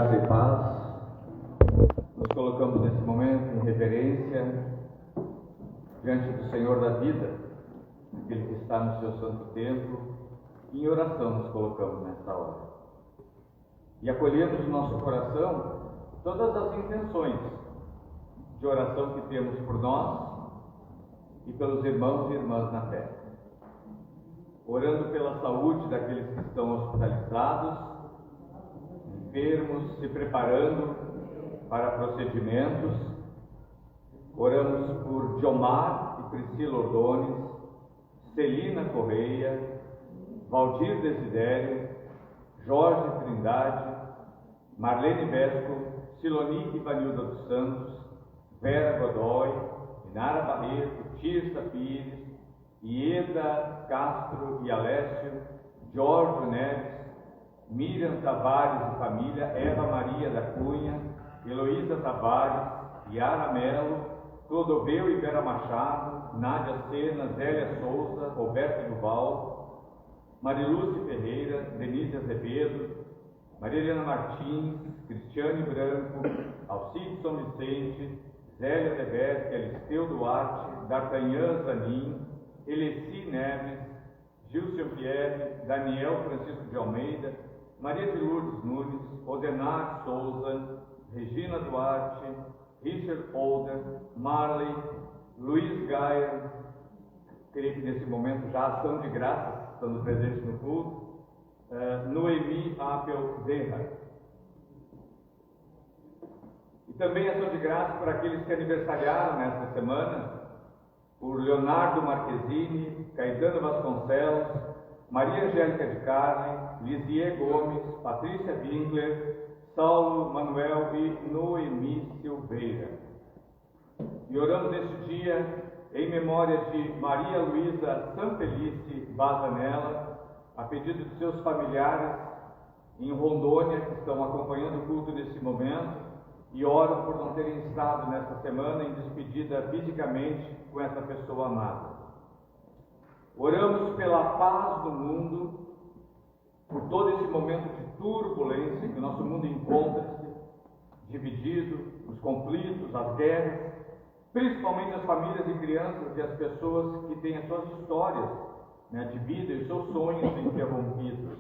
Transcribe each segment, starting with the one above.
Graça e paz. Nos colocamos nesse momento em reverência diante do Senhor da vida, aquele que está no seu santo templo, e em oração nos colocamos nesta hora. E acolhemos no nosso coração todas as intenções de oração que temos por nós e pelos irmãos e irmãs na fé. Orando pela saúde daqueles que estão hospitalizados, enfermos, se preparando para procedimentos. Oramos por Diomar e Priscila Ordones, Celina Correia, Valdir Desidério, Jorge Trindade, Marlene Vesco, Siloni Ivanilda dos Santos, Vera Godoy, Inara Barreto, Tirsa Pires, Ieda Castro e Alessio, Jorge Neves, Miriam Tavares e família, Eva Maria da Cunha, Heloísa Tavares, Yara Melo, Clodoveu e Vera Machado, Nádia Sena, Zélia Souza, Roberto Duval, Marilúcia Ferreira, Denise Azevedo, Maria Helena Martins, Cristiane Branco, Alcide São Vicente, Zélia Deberti, Alisteu Duarte, D'Artagnan Zanin, Eleci Neves, Gilson Pierre, Daniel Francisco de Almeida, Maria de Lourdes Nunes, Odenar Souza, Regina Duarte, Richard Holder, Marley, Luiz Gaia, creio que nesse momento já ação de graça, estando presentes no culto, Noemi Apel Zerra. E também ação de graça para aqueles que aniversariaram nesta semana, por Leonardo Marquezine, Caetano Vasconcelos, Maria Angélica de Carne, Lisier Gomes, Patrícia Winkler, Saulo Manuel e Noemi Silveira. E oramos neste dia em memória de Maria Luísa Sanfelice Bazanella, a pedido de seus familiares em Rondônia, que estão acompanhando o culto nesse momento, e oram por não terem estado nesta semana em despedida fisicamente com essa pessoa amada. Oramos pela paz do mundo, por todo esse momento de turbulência que o nosso mundo encontra-se, dividido, os conflitos, as guerras, principalmente as famílias e crianças e as pessoas que têm as suas histórias, de vida e os seus sonhos interrompidos.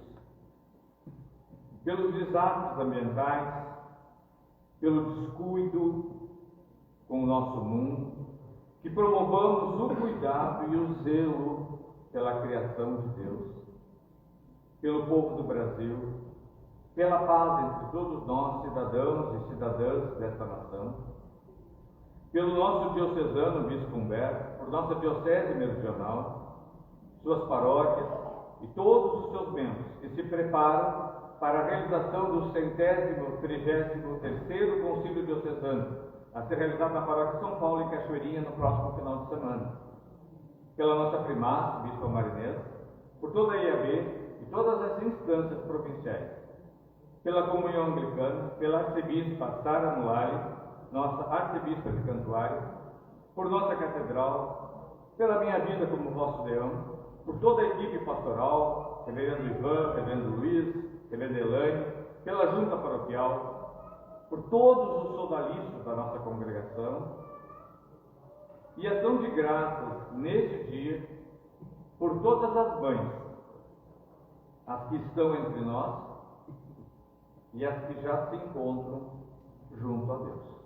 Pelos desastres ambientais, pelo descuido com o nosso mundo, que promovamos o cuidado e o zelo pela criação de Deus, pelo povo do Brasil, pela paz entre todos nós, cidadãos e cidadãs desta nação, pelo nosso diocesano Bispo Humberto, por nossa diocese meridional, suas paróquias e todos os seus membros que se preparam para a realização do 133º Concílio Diocesano, a ser realizado na Paróquia São Paulo em Cachoeirinha no próximo final de semana. Pela nossa primaz, Bispo Marinês, por toda a IAB e todas as instâncias provinciais, pela Comunhão Anglicana, pela Arcebispa Sara Mulali, nossa Arcebispa de Cantuária, por nossa Catedral, pela minha vida como vosso leão, por toda a equipe pastoral, Reverendo Ivan, Reverendo Luiz, Reverendo Elaine, pela Junta Paroquial, por todos os sodalistas da nossa congregação, e ação de graças neste dia por todas as mães, as que estão entre nós e as que já se encontram junto a Deus.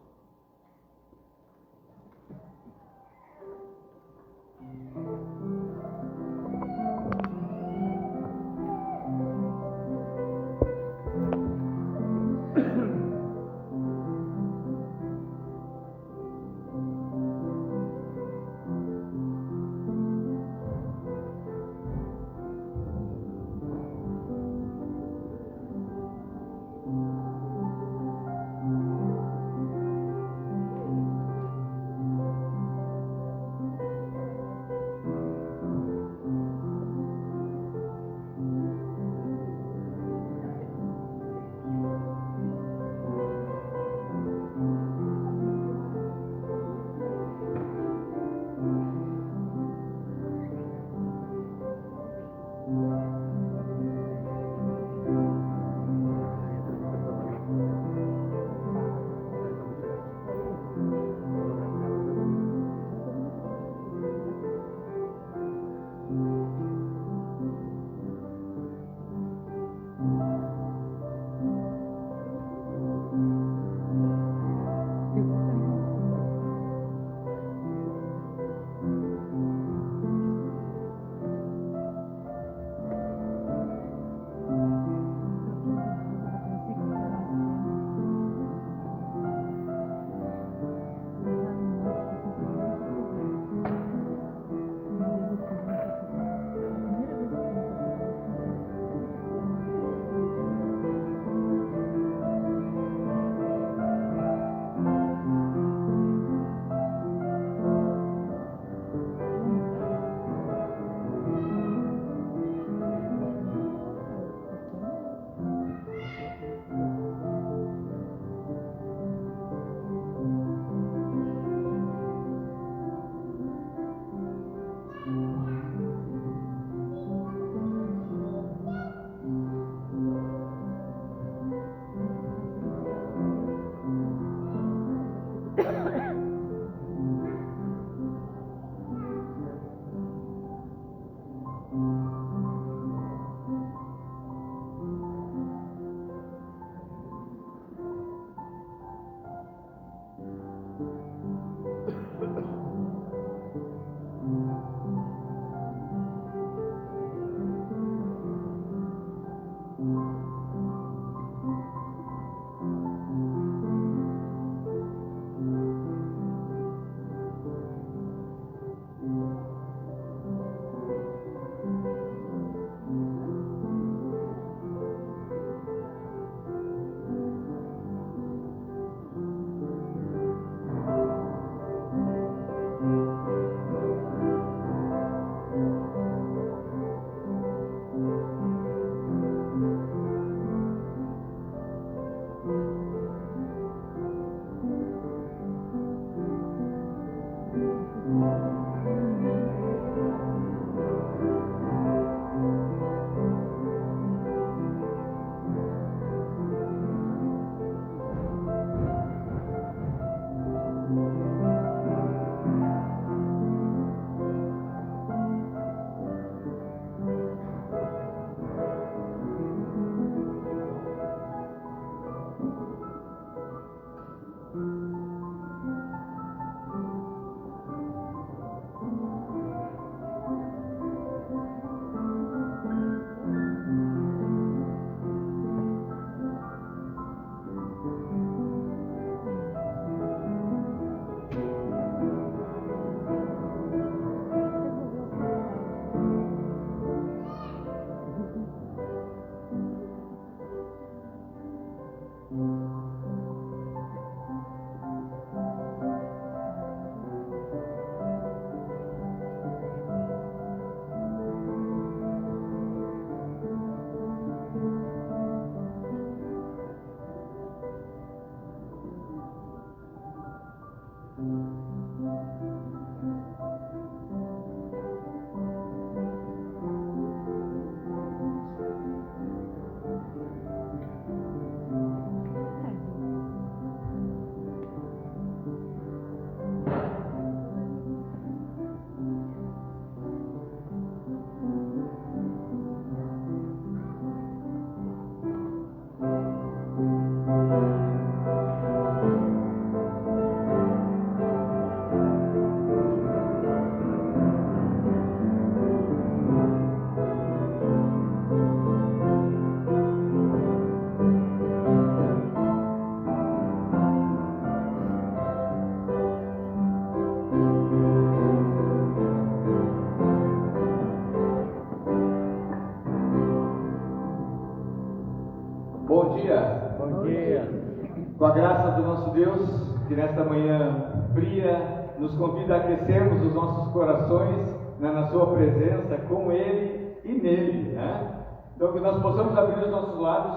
Com a graça do nosso Deus, que nesta manhã fria nos convida a aquecermos os nossos corações, né, na sua presença, com Ele e nele, né? Então que nós possamos abrir os nossos lábios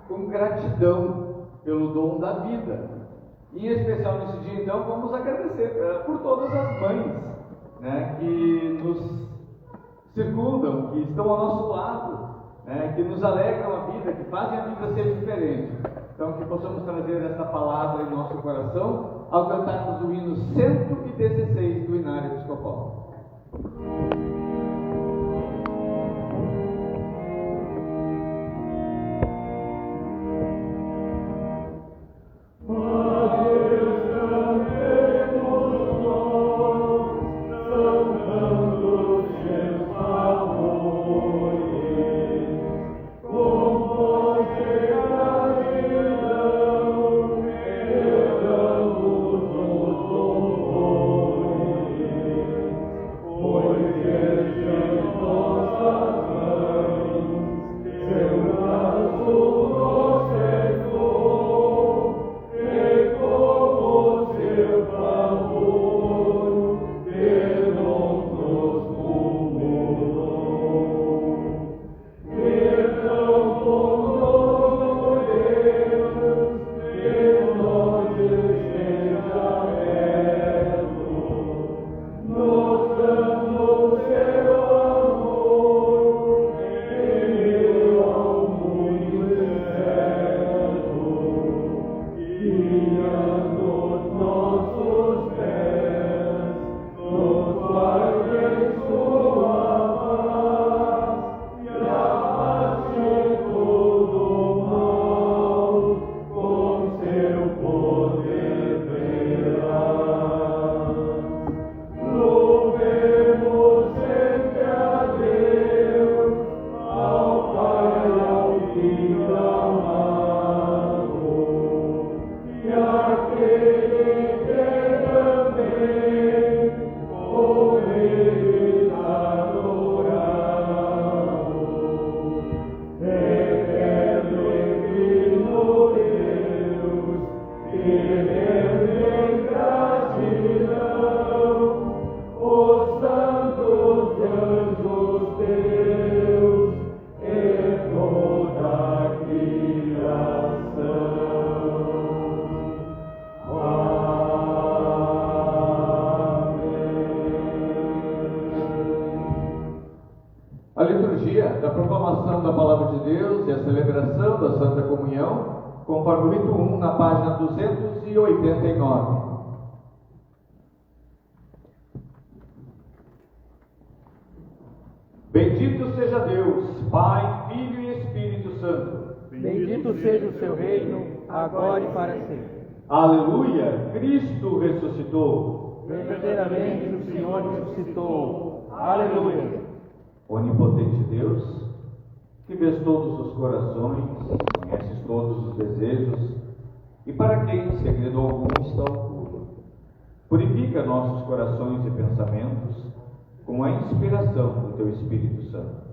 com gratidão pelo dom da vida. E em especial nesse dia, então, vamos agradecer por todas as mães, né, que nos circundam, que estão ao nosso lado, né, que nos alegram a vida, que fazem a vida ser diferente. Então, que possamos trazer essa palavra em nosso coração ao cantarmos o hino 116 do Inário Episcopal. Conforme o rito 1, na página 289. Bendito seja Deus, Pai, Filho e Espírito Santo. Bendito seja o seu reino, agora e para sempre. Aleluia! Cristo ressuscitou. Verdadeiramente o Senhor ressuscitou. Aleluia! Onipotente Deus, que vês todos os corações, conheces todos os desejos, e para quem segredo algum está oculto, purifica nossos corações e pensamentos com a inspiração do Teu Espírito Santo,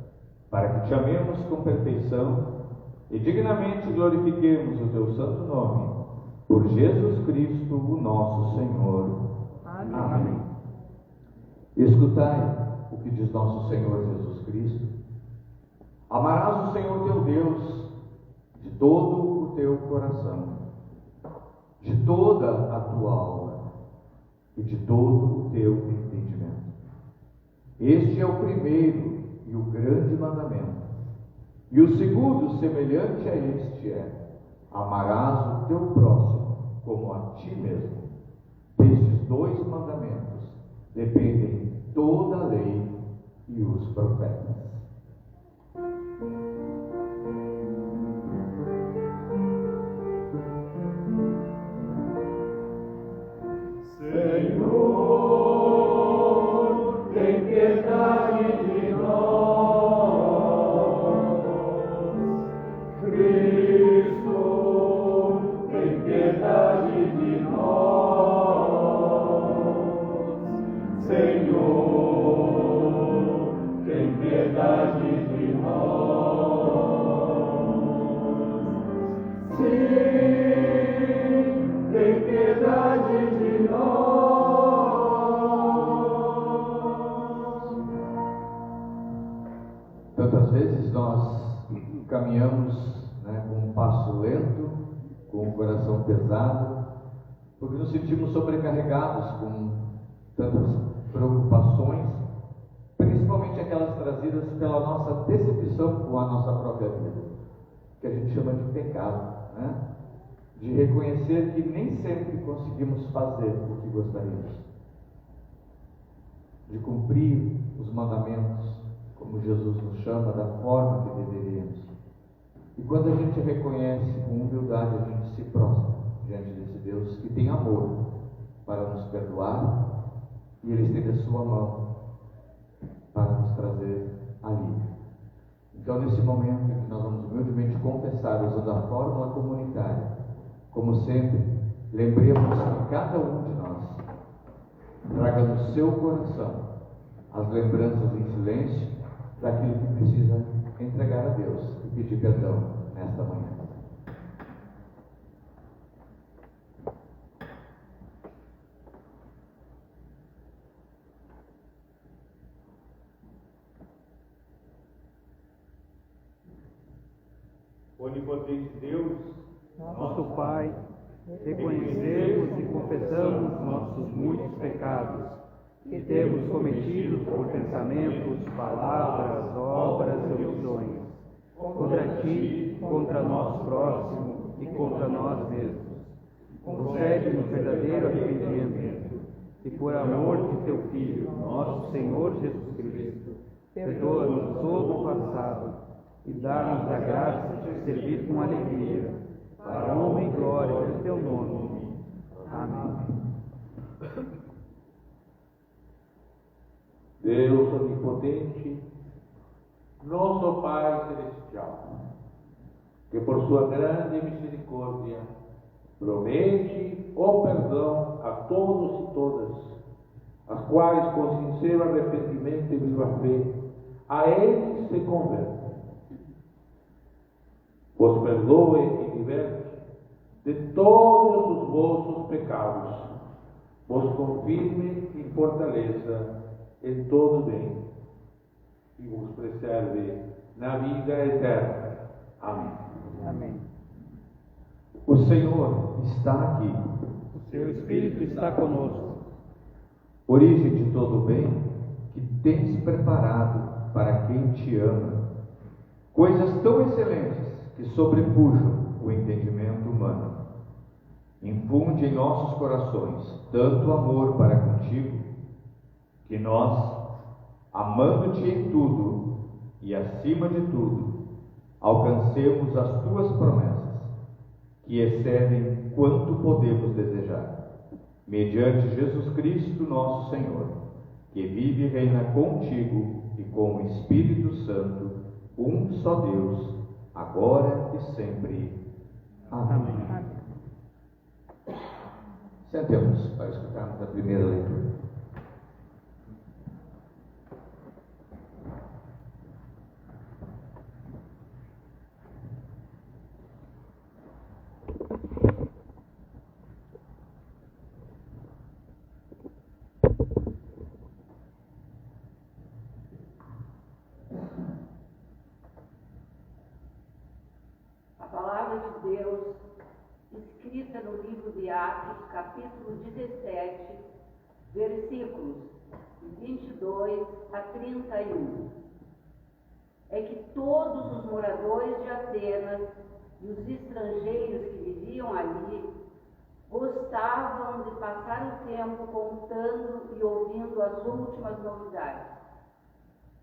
para que te amemos com perfeição e dignamente glorifiquemos o Teu santo nome, por Jesus Cristo, o nosso Senhor. Amém. Escutai o que diz nosso Senhor Jesus Cristo. Amarás o Senhor teu Deus de todo o teu coração, de toda a tua alma e de todo o teu entendimento. Este é o primeiro e o grande mandamento. E o segundo, semelhante a este, é: amarás o teu próximo como a ti mesmo. Destes dois mandamentos dependem toda a lei e os profetas. Senhor, tem piedade de nós. Cristo, tem piedade de nós. Senhor, tem piedade Tantas vezes nós caminhamos, né, com um passo lento, com o coração pesado, porque nos sentimos sobrecarregados com tantas preocupações, principalmente aquelas trazidas pela nossa decepção com a nossa própria vida, que a gente chama de pecado, né? De reconhecer que nem sempre conseguimos fazer o que gostaríamos, de cumprir os mandamentos, como Jesus nos chama, da forma que deveríamos. E quando a gente reconhece com humildade, a gente se prostra diante desse Deus que tem amor para nos perdoar, e Ele estende a sua mão para nos trazer alívio. Então, nesse momento em que nós vamos humildemente confessar, usando a fórmula comunitária, como sempre, lembremos que cada um de nós traga no seu coração as lembranças em silêncio daquilo que precisa entregar a Deus e pedir perdão nesta manhã. Onipotente Deus, Nosso Pai, reconhecemos e confessamos nossos muitos pecados que temos cometido por pensamentos, palavras, obras e omissões, contra Ti, contra nosso próximo e contra nós mesmos. Concede-nos verdadeiro arrependimento e, por amor de Teu Filho, nosso Senhor Jesus Cristo, perdoa-nos todo o passado e dá-nos a graça de servir com alegria, para a honra e glória do Teu nome. Amém. Deus onipotente, nosso Pai celestial, que por sua grande misericórdia promete o perdão a todos e todas, as quais com sincero arrependimento e viva fé a Ele se convertem. Vos perdoe e liberte de todos os vossos pecados, vos confirme e fortaleça em todo bem, e vos preserve na vida eterna. Amém. Amém. O Senhor está aqui, O Seu Espírito está conosco. origem de todo o bem que tens preparado para quem te ama, coisas tão excelentes que sobrepujam o entendimento humano. Infunde em nossos corações tanto amor para contigo, que nós, amando-te em tudo e acima de tudo, alcancemos as tuas promessas, que excedem quanto podemos desejar, mediante Jesus Cristo nosso Senhor, que vive e reina contigo e com o Espírito Santo, um só Deus, agora e sempre. Amém. Sentemos para escutarmos a primeira leitura. A palavra de Deus, escrita no livro de Atos, capítulo 17, versículos 22 a 31. É que todos os moradores de Atenas e os estrangeiros que viviam ali gostavam de passar o tempo contando e ouvindo as últimas novidades.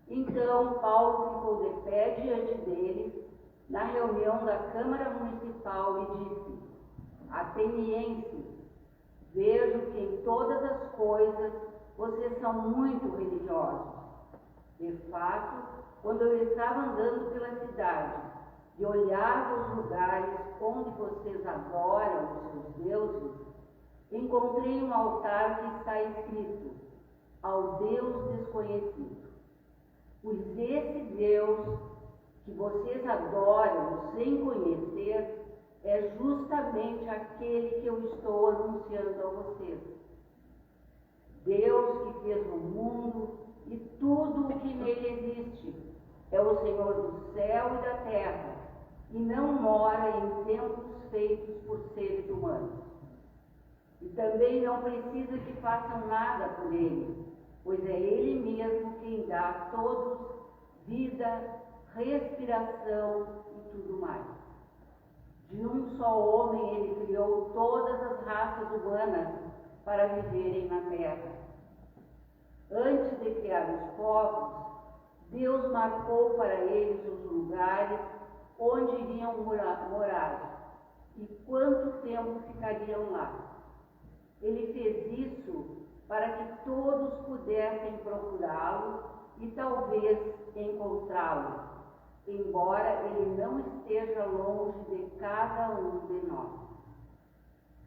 Então Paulo ficou de pé diante deles na reunião da Câmara Municipal e disse: Atenienses, vejo que em todas as coisas vocês são muito religiosos. De fato, quando eu estava andando pela cidade e olhava os lugares onde vocês adoram os seus deuses, encontrei um altar que está escrito: ao Deus desconhecido. Pois esse Deus que vocês adoram sem conhecer é justamente aquele que eu estou anunciando a vocês. Deus que fez o mundo e tudo o que nele existe é o Senhor do céu e da terra, e não mora em templos feitos por seres humanos. E também não precisa que façam nada por ele, pois é ele mesmo quem dá a todos vida, respiração e tudo mais. De um só homem ele criou todas as raças humanas para viverem na terra. Antes de criar os povos, Deus marcou para eles os lugares onde iriam morar e quanto tempo ficariam lá. Ele fez isso para que todos pudessem procurá-lo e talvez encontrá-lo, embora ele não esteja longe de cada um de nós.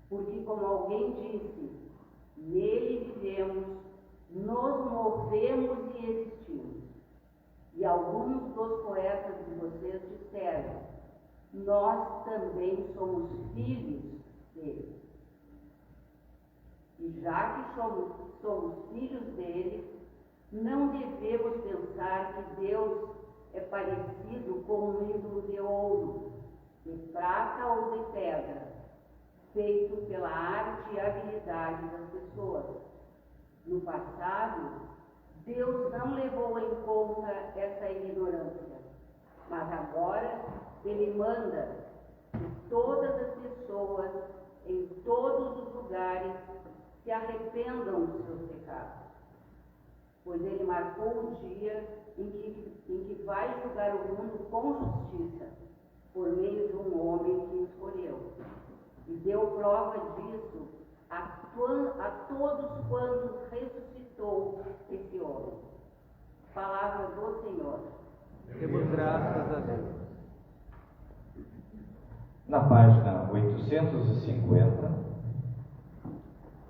Porque, como alguém disse, nele vivemos, nos movemos e existimos. E alguns dos poetas de vocês disseram: nós também somos filhos dele. E já que somos filhos dele, não devemos pensar que Deus é parecido com um ídolo de ouro, de prata ou de pedra, feito pela arte e habilidade das pessoas. No passado, Deus não levou em conta essa ignorância, mas agora Ele manda que todas as pessoas, em todos os lugares, se arrependam dos seus pecados, pois Ele marcou o dia em que vai julgar o mundo com justiça, por meio de um homem que escolheu, e deu prova disso a todos quantos ressuscitou esse homem. Palavra do Senhor. Demos graças a Deus. Na página 850,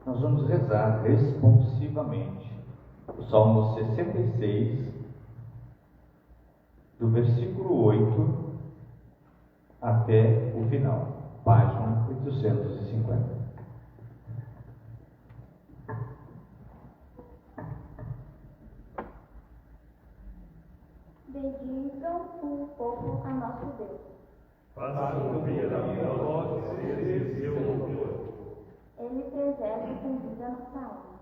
nós vamos rezar responsivamente o Salmo 66, do versículo 8 até o final, página 850. Bendigam o povo a nosso Deus. Faça ouvir a minha voz, seja seu louvor. Ele preserva com vida nossa alma.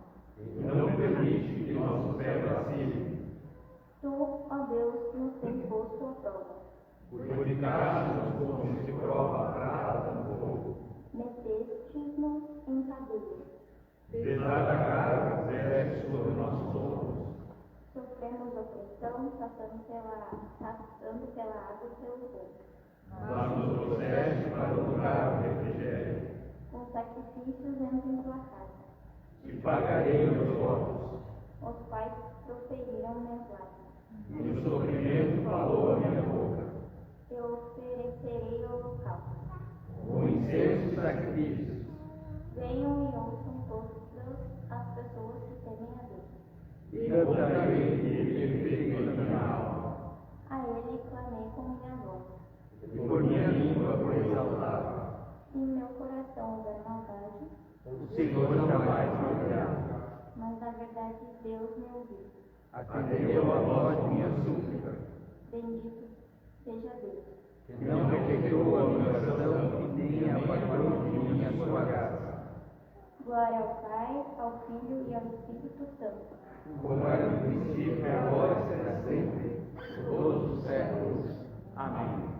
Não permite que nosso pé vacile. Tu, ó Deus, nos tens posto à prova. Purificaste-nos como se prova a prata no fogo. Meteste-nos em cadeias. Pesada carga puseste sobre nossos ombros. Sofremos opressão, passando pela água e pelo fogo. Mas nos trouxeste para o lugar do refrigério. Com sacrifícios entro em tua casa. Te pagarei meus votos. Os quais proferiram minhas lágrimas. E o sofrimento falou a minha boca. Eu oferecerei holocausto. O incenso e sacrifícios. Venham e ouçam todas as pessoas que temem a Deus. E cantarei ele feito na minha alma. A ele clamei com minha voz. E por minha língua foi exaltado. Se em meu coração houver maldade, O Senhor jamais me ouvirá. mas na verdade Deus me ouviu. Atendeu a voz de minha súplica. Bendito seja Deus. Que não rejeitou a minha oração e nem apagou de mim a sua graça. Glória ao Pai, ao Filho e ao Espírito Santo. Como era no princípio, agora e será sempre, por todos os séculos. Amém.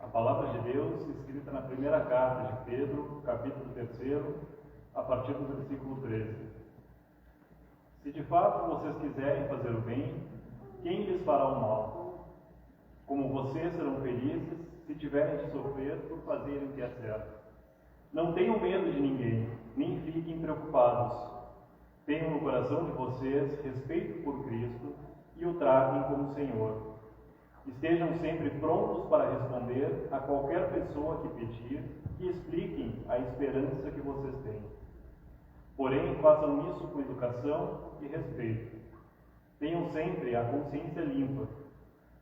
A palavra de Deus, escrita na primeira carta de Pedro, capítulo 3, a partir do versículo 13. Se de fato vocês quiserem fazer o bem, quem lhes fará o mal? Como vocês serão felizes se tiverem de sofrer por fazerem o que é certo. Não tenham medo de ninguém, nem fiquem preocupados. Tenham no coração de vocês respeito por Cristo e o tratem como Senhor. Estejam sempre prontos para responder a qualquer pessoa que pedir e expliquem a esperança que vocês têm. Porém, façam isso com educação e respeito. Tenham sempre a consciência limpa.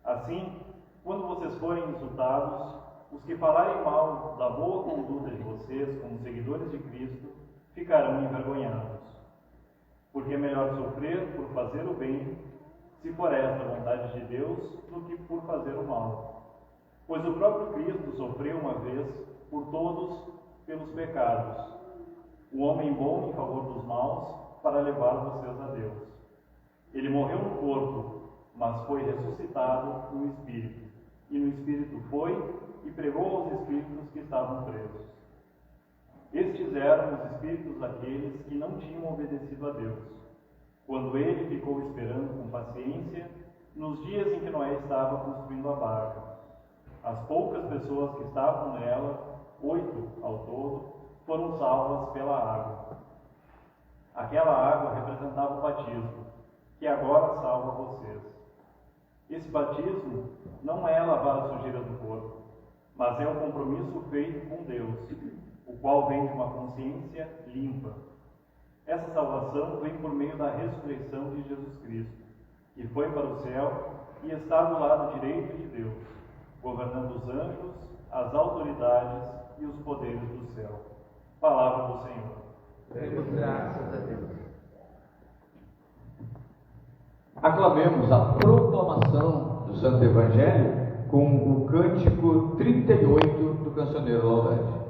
Assim, quando vocês forem insultados, os que falarem mal da boa conduta de vocês como seguidores de Cristo ficarão envergonhados. Porque é melhor sofrer por fazer o bem, se for esta a vontade de Deus, do que por fazer o mal. Pois o próprio Cristo sofreu uma vez por todos pelos pecados, o homem bom em favor dos maus, para levar vocês a Deus. Ele morreu no corpo, mas foi ressuscitado no Espírito, e no Espírito foi e pregou aos espíritos que estavam presos. Estes eram os espíritos daqueles que não tinham obedecido a Deus, quando ele ficou esperando com paciência nos dias em que Noé estava construindo a barca. As poucas pessoas que estavam nela, 8 ao todo, foram salvas pela água. Aquela água representava o batismo, que agora salva vocês. Esse batismo não é lavar a sujeira do corpo, mas é o compromisso feito com Deus, o qual vem de uma consciência limpa. Essa salvação vem por meio da ressurreição de Jesus Cristo, que foi para o céu e está do lado direito de Deus, governando os anjos, as autoridades e os poderes do céu. Palavra do Senhor. Demos graças a Deus. Aclamemos a proclamação do Santo Evangelho com o cântico 38 do Cancioneiro Laudade.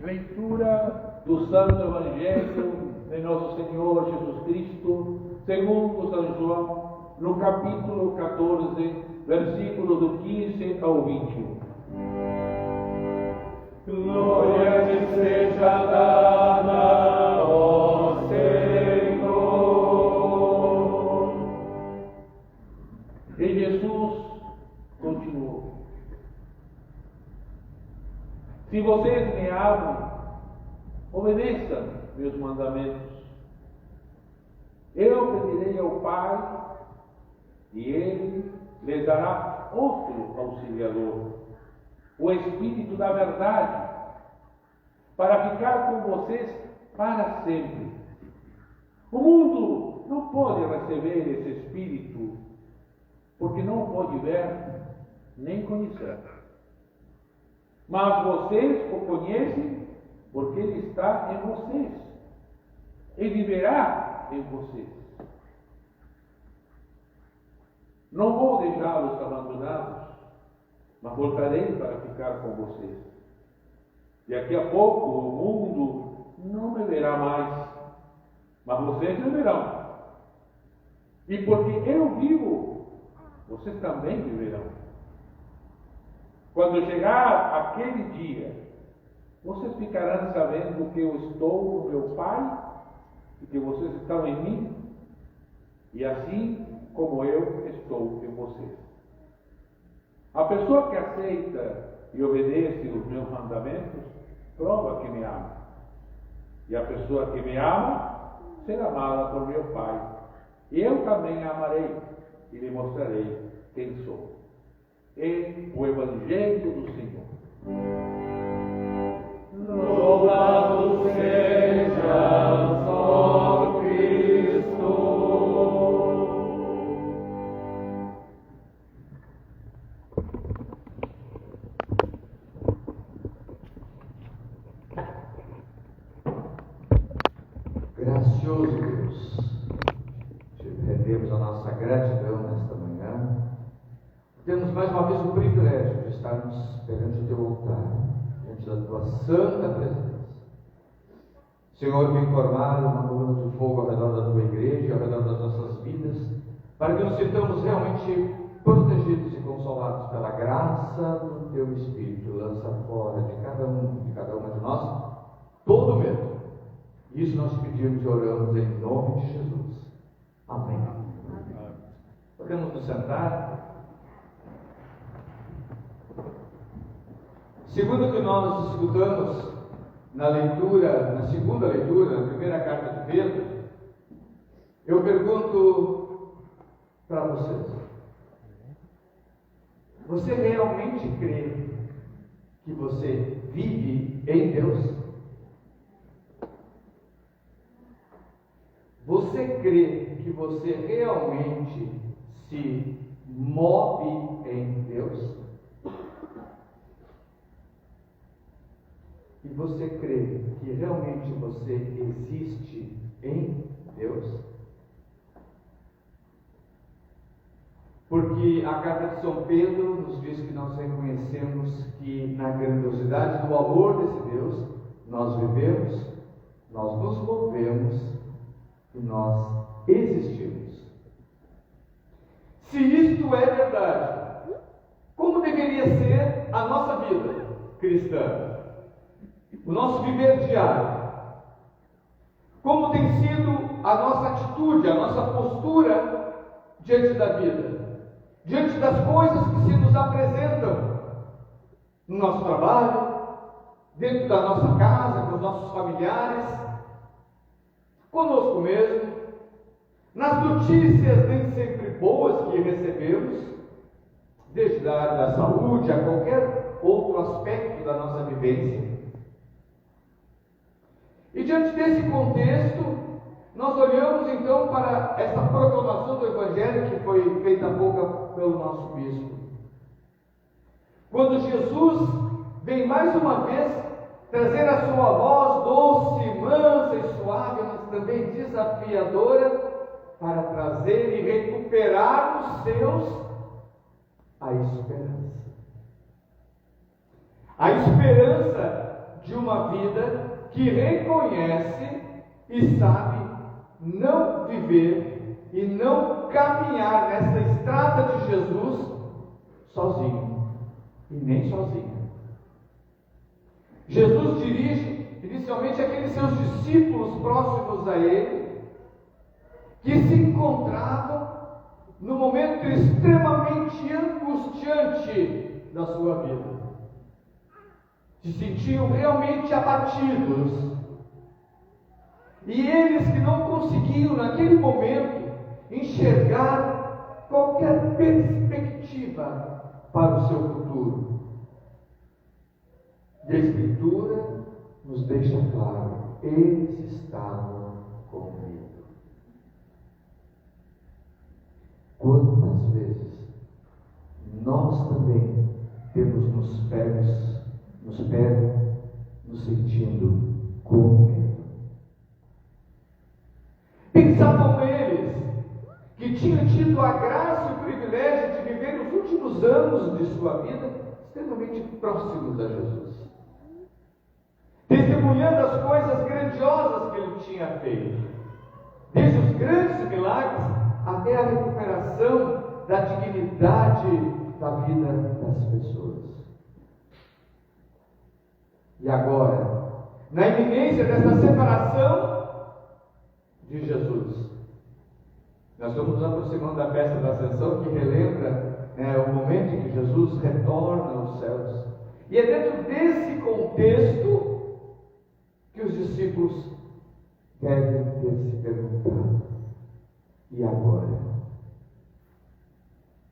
Leitura do Santo Evangelho de Nosso Senhor Jesus Cristo, segundo São João, no capítulo 14, versículo do 15 ao 21. Glória te seja dada, ó Senhor. E Jesus continuou: se vocês me amam, obedeçam meus mandamentos. Eu pedirei ao Pai, e Ele lhes dará outro auxiliador, o Espírito da Verdade, para ficar com vocês para sempre. O mundo não pode receber esse Espírito, porque não pode ver nem conhecer. Mas vocês o conhecem, porque ele está em vocês e viverá em vocês. Não vou deixá-los abandonados, mas voltarei para ficar com vocês. Daqui a pouco o mundo não me verá mais, mas vocês me verão. E porque eu vivo, vocês também viverão. Quando chegar aquele dia, vocês ficarão sabendo que eu estou no meu Pai e que vocês estão em mim, e assim como eu estou em vocês. A pessoa que aceita e obedece os meus mandamentos, prova que me ama. E a pessoa que me ama, será amada por meu Pai. Eu também a amarei e lhe mostrarei quem sou. É o Evangelho do Senhor. Louvado seja só Cristo. Gracioso Deus, te rendemos a nossa gratidão nesta manhã. Temos mais uma vez o privilégio de estarmos perante o teu altar, diante da tua santa presença. Senhor, vem formar uma coluna de fogo ao redor da tua igreja, ao redor das nossas vidas, para que nos sintamos realmente protegidos e consolados pela graça do teu Espírito. Lança fora de cada uma de nós, todo medo. Isso nós pedimos e oramos em nome de Jesus. Amém. Podemos nos sentar? Segundo o que nós escutamos na segunda leitura, na primeira carta de Pedro, eu pergunto para vocês: você realmente crê que você vive em Deus? Você crê que você realmente se move em Deus? E você crê que realmente você existe em Deus? Porque a carta de São Pedro nos diz que nós reconhecemos que na grandiosidade do amor desse Deus, nós vivemos, nós nos movemos e nós existimos. Se isto é verdade, como deveria ser a nossa vida cristã? O nosso viver diário? Como tem sido a nossa atitude, a nossa postura diante da vida? Diante das coisas que se nos apresentam no nosso trabalho, dentro da nossa casa, com os nossos familiares, conosco mesmo, nas notícias nem sempre boas que recebemos, desde a área da saúde a qualquer outro aspecto da nossa vivência. E diante desse contexto, nós olhamos então para essa proclamação do Evangelho que foi feita há pouco pelo nosso bispo. Quando Jesus vem mais uma vez trazer a sua voz doce, mansa e suave, mas também desafiadora, para trazer e recuperar os seus a esperança. A esperança de uma vida que reconhece e sabe não viver e não caminhar nessa estrada de Jesus sozinho e nem sozinho. Jesus dirige inicialmente aqueles seus discípulos próximos a ele, que se encontravam no momento extremamente angustiante da sua vida. Se sentiam realmente abatidos. E eles que não conseguiam naquele momento enxergar qualquer perspectiva para o seu futuro. E a Escritura nos deixa claro: eles estavam com medo. Quantas vezes nós também temos nos pego nos sentindo com medo? Pensavam eles que tinham tido a graça e o privilégio de viver os últimos anos de sua vida extremamente próximos a Jesus, testemunhando as coisas grandiosas que ele tinha feito, desde os grandes milagres até a recuperação da dignidade da vida das pessoas. E agora, na iminência dessa separação de Jesus, nós estamos nos aproximando da festa da Ascensão, que relembra o momento em que Jesus retorna aos céus. E é dentro desse contexto que os discípulos devem ter se perguntado: e agora?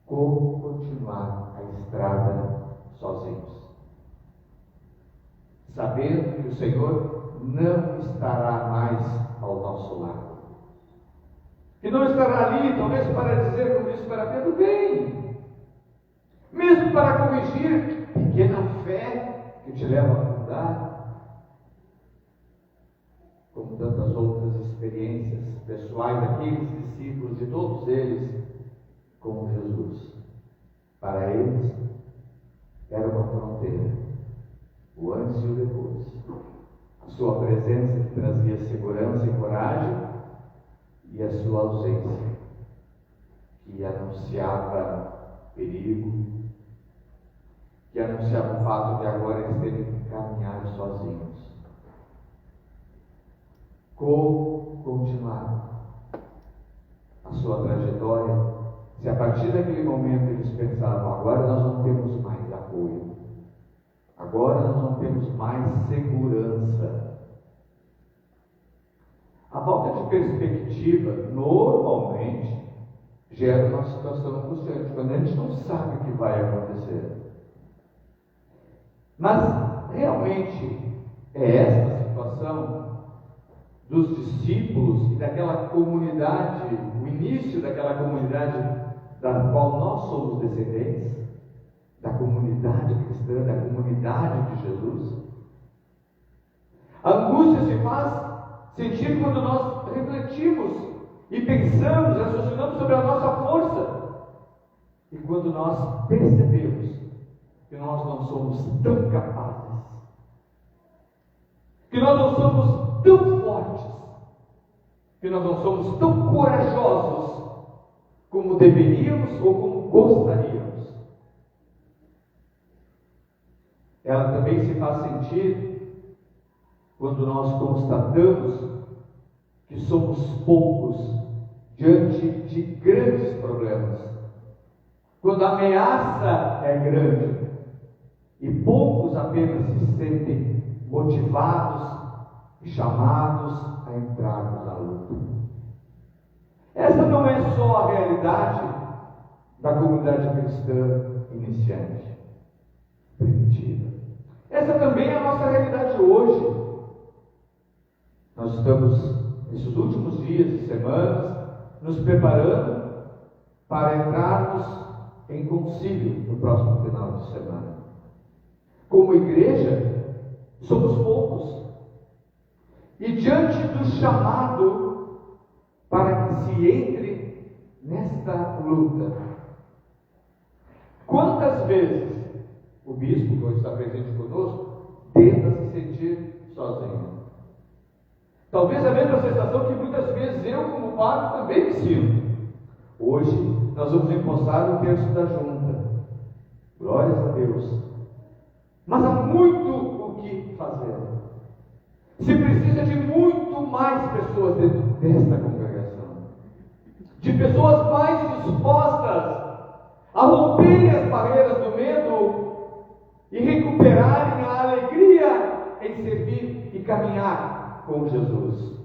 Como continuar a estrada sozinhos? Sabendo que o Senhor não estará mais ao nosso lado. Que não estará ali, talvez para dizer, como disse para Pedro, vem. Mesmo para corrigir pequena fé que te leva a afundar. Como tantas outras experiências pessoais daqueles discípulos, de todos eles, com Jesus. Para eles, era uma fronteira, o antes e o depois. A sua presença que trazia segurança e coragem, e a sua ausência, que anunciava perigo, que anunciava o fato de agora eles terem que caminhar sozinhos. Como continuar a sua trajetória, se a partir daquele momento eles pensavam: agora nós não temos mais apoio, agora nós não temos mais segurança. A falta de perspectiva normalmente gera uma situação angustiante, quando a gente não sabe o que vai acontecer. Mas realmente é essa situação dos discípulos e daquela comunidade, o início daquela comunidade da qual nós somos descendentes, da comunidade cristã, da comunidade de Jesus. A angústia se faz sentir quando nós refletimos e pensamos, raciocinamos sobre a nossa força, e quando nós percebemos que nós não somos tão capazes, que nós não somos tão fortes, que nós não somos tão corajosos como deveríamos ou como gostaríamos. Ela também se faz sentir quando nós constatamos que somos poucos diante de grandes problemas. Quando a ameaça é grande e poucos apenas se sentem motivados e chamados a entrar na luta. Essa não é só a realidade da comunidade cristã iniciante, primitiva. Essa também é a nossa realidade hoje. Nós estamos, nesses últimos dias e semanas, nos preparando para entrarmos em concílio no próximo final de semana. Como igreja, somos poucos. E diante do chamado para que se entre nesta luta, quantas vezes o bispo, que hoje está presente conosco, tenta se sentir sozinho? Talvez a mesma sensação que muitas vezes eu, como padre, também me sinto. Hoje nós vamos empossar o terço da junta. Glórias a Deus. Mas há muito o que fazer. Se precisa de muito mais pessoas dentro desta congregação. De pessoas mais dispostas a romperem as barreiras do medo e recuperarem a alegria em servir e caminhar com Jesus.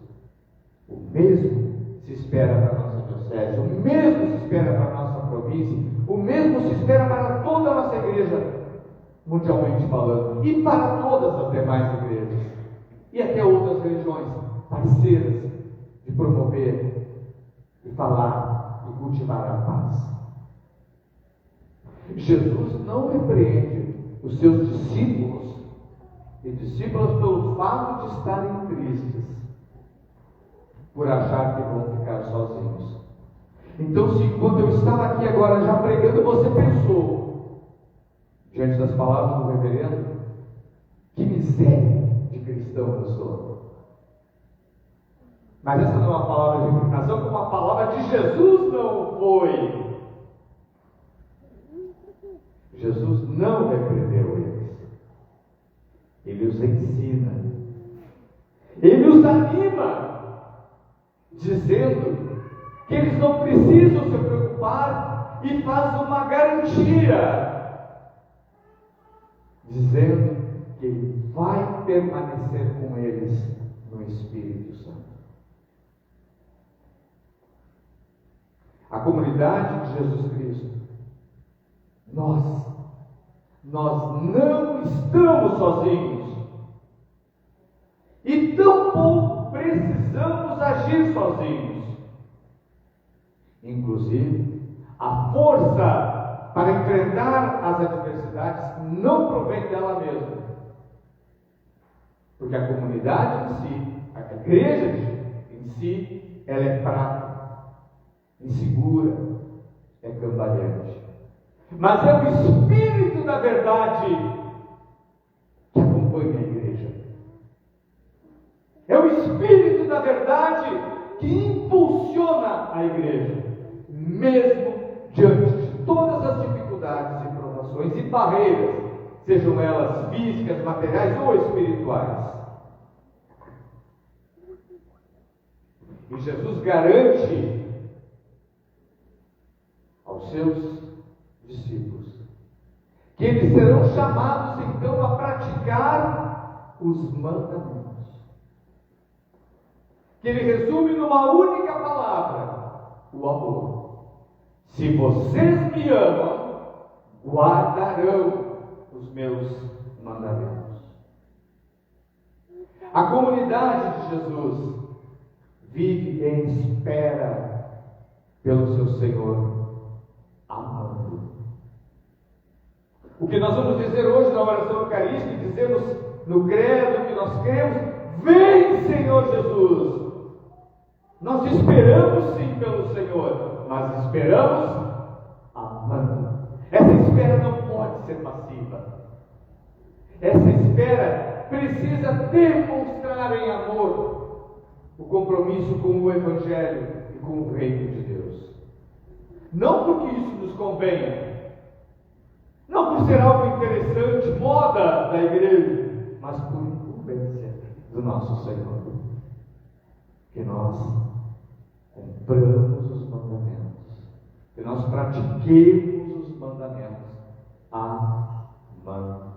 O mesmo se espera para a nossa diocese, o mesmo se espera para a nossa província, o mesmo se espera para toda a nossa igreja, mundialmente falando, e para todas as demais igrejas, e até outras religiões parceiras de promover e falar e cultivar a paz. Jesus não repreende os seus discípulos e discípulas pelo fato de estarem tristes, por achar que vão ficar sozinhos. Então, se quando eu estava aqui agora já pregando, você pensou, diante das palavras do reverendo, que miséria de cristão eu sou. Mas essa não é uma palavra de implicação, como a palavra de Jesus não foi. Jesus não repreendeu eles. Ele os ensina, ele os anima, dizendo que eles não precisam se preocupar, e faz uma garantia, dizendo que ele vai permanecer com eles no Espírito Santo. A comunidade de Jesus Cristo, nós não estamos sozinhos, e tampouco precisamos agir sozinhos. Inclusive, a força para enfrentar as adversidades não provém dela mesma, porque a comunidade em si, a igreja em si, ela é fraca, insegura, é cambaleante. Mas é o Espírito da verdade que acompanha a igreja. É o Espírito da verdade que impulsiona a igreja, mesmo diante de todas as dificuldades e provações e barreiras, sejam elas físicas, materiais ou espirituais. E Jesus garante aos seus discípulos que eles serão chamados então a praticar os mandamentos, que ele resume numa única palavra: o amor. Se vocês me amam, guardarão os meus mandamentos. A comunidade de Jesus vive em espera pelo seu Senhor, amando. O que nós vamos dizer hoje na oração eucarística, dizemos no credo que nós cremos: vem, Senhor Jesus. Nós esperamos sim pelo Senhor, mas esperamos amando. Essa espera não pode ser passiva. Essa espera precisa demonstrar em amor o compromisso com o Evangelho e com o reino de Deus. Não porque isso nos convenha, não por ser algo interessante, moda da igreja, mas por incumbência do nosso Senhor, que nós cumpramos os mandamentos, que nós pratiquemos os mandamentos, amando.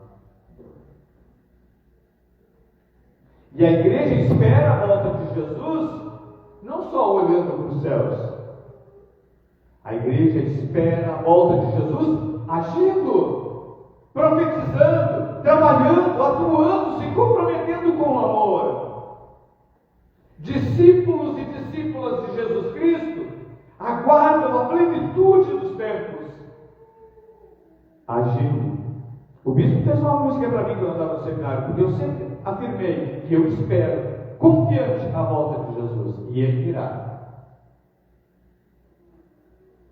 E a igreja espera a volta de Jesus, não só olhando para os céus. A igreja espera a volta de Jesus agindo, profetizando, trabalhando, atuando, se comprometendo com o amor. Discípulos e discípulas de Jesus Cristo aguardam a plenitude dos tempos, agindo. O bispo fez uma música para mim quando eu estava no seminário, porque eu sempre afirmei que eu espero, confiante, a volta de Jesus, e Ele virá.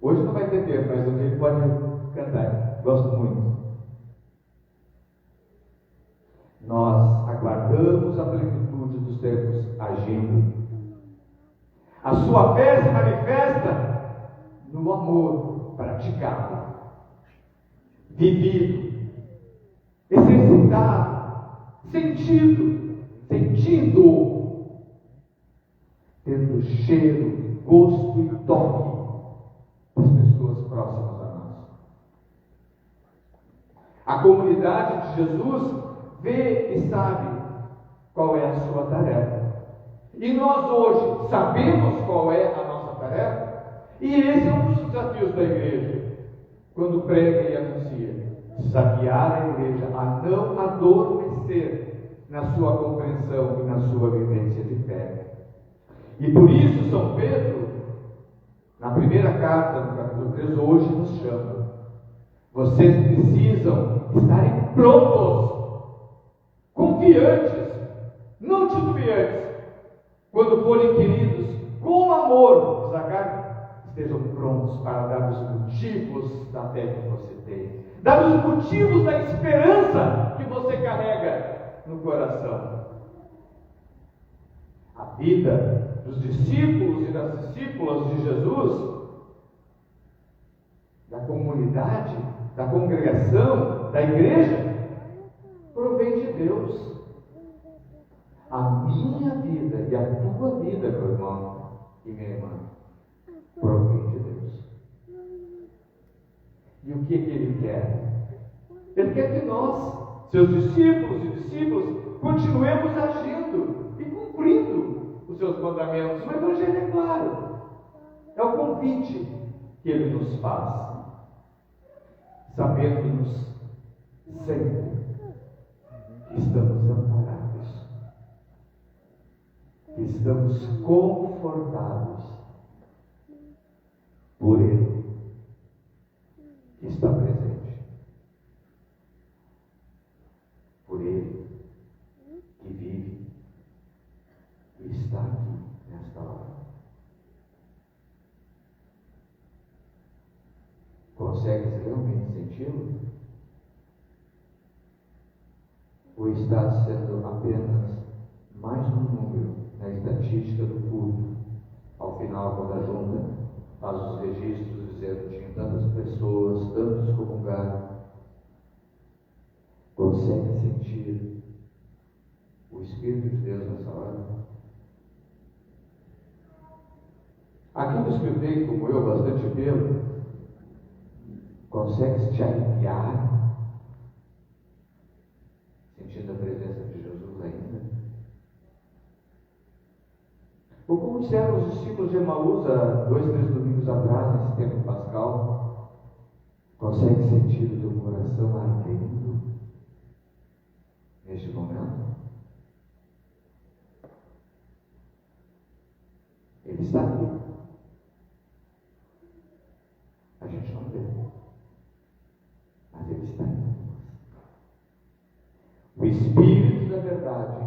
Hoje não vai ter tempo, mas um dia ele pode cantar. Gosto muito. Nós aguardamos a plenitude dos tempos agindo. A sua fé se manifesta no amor praticado, vivido, exercitado, sentido, tendo cheiro, gosto e toque das pessoas próximas a nós. A comunidade de Jesus vê e sabe qual é a sua tarefa. E nós hoje sabemos qual é a nossa tarefa, e esse é um dos desafios da igreja, quando prega e anuncia: desafiar a igreja a não adormecer na sua compreensão e na sua vivência de fé. E por isso São Pedro, na primeira carta, no capítulo 3, hoje nos chama: vocês precisam estarem prontos, confiantes, não titubeantes. Quando forem queridos com amor, estejam prontos para dar os motivos da fé que você tem, dar os motivos da esperança que você carrega no coração. A vida dos discípulos e das discípulas de Jesus, da comunidade, da congregação, da igreja, provém de Deus. a minha vida e a tua vida, meu irmão e minha irmã, provém de Deus. E o que Ele quer? Ele quer que nós, seus discípulos e discípulas, continuemos agindo e cumprindo os seus mandamentos. O Evangelho é claro, é o convite que Ele nos faz, sabendo-nos sempre que estamos amparados, que estamos confortados por Ele, que está presente, por Ele, que vive e está aqui nesta hora. Consegues realmente senti-lo? Ou está sendo apenas mais um número na estatística do culto? Ao final, quando a junta faz os registros dizendo que tinha tantas pessoas, tantos comungaram, consegue sentir o Espírito de Deus nessa hora? Aqueles que o têm, como eu, bastante pelo, consegues te arrepiar, sentindo a presença de Jesus ainda? Ou como disseram os discípulos de Emaús há 2, 3 domingos atrás, nesse tempo pascal, consegue sentir o teu coração ardendo neste momento? Ele está aqui. A gente não vê, mas Ele está em nós. O Espírito da verdade,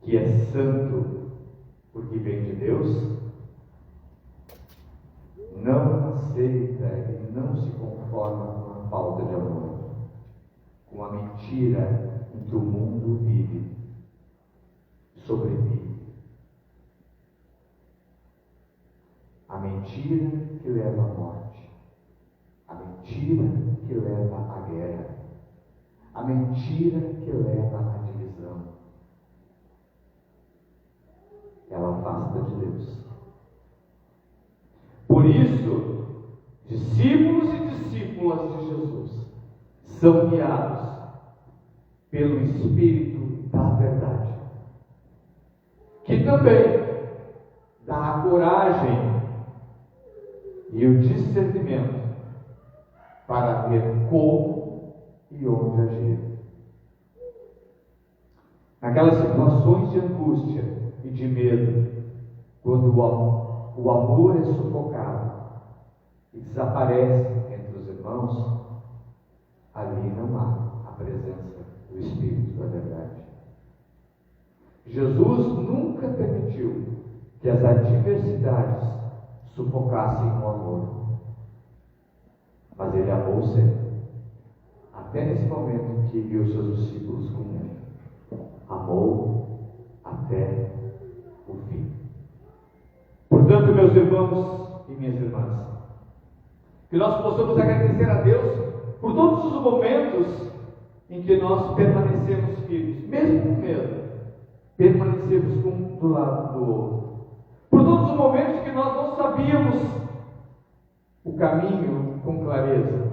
que é santo, porque vem de Deus, não aceita e não se conforma com a falta de amor, com a mentira em que o mundo vive, sobrevive. A mentira que leva à morte, a mentira que leva à guerra, a mentira que leva à divisão. Ela afasta de Deus. Por isso, discípulos e discípulas de Jesus são guiados pelo Espírito da verdade, que também dá a coragem e o discernimento para ver como e onde agir. Naquelas situações de angústia e de medo, quando o amor é sufocado e desaparece entre os irmãos, ali não há a presença do Espírito da verdade. Jesus nunca permitiu que as adversidades sufocassem o amor, mas Ele amou sempre, até nesse momento em que viu seus discípulos com Ele, amou até o fim. Portanto, meus irmãos e minhas irmãs, que nós possamos agradecer a Deus por todos os momentos em que nós permanecemos firmes, mesmo com medo, permanecemos um do lado do outro. Por todos os momentos em que nós não sabíamos o caminho com clareza,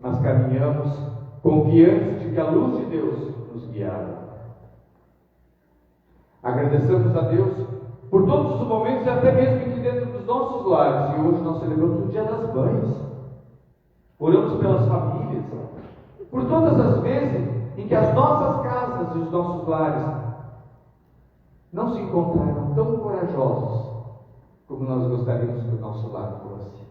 mas caminhamos confiantes de que a luz de Deus nos guiava. Agradecemos a Deus por todos os momentos, e até mesmo aqui dentro dos nossos lares, e hoje nós celebramos o Dia das Mães, oramos pelas famílias, por todas as vezes em que as nossas casas e os nossos lares não se encontraram tão corajosos como nós gostaríamos que o nosso lar fosse.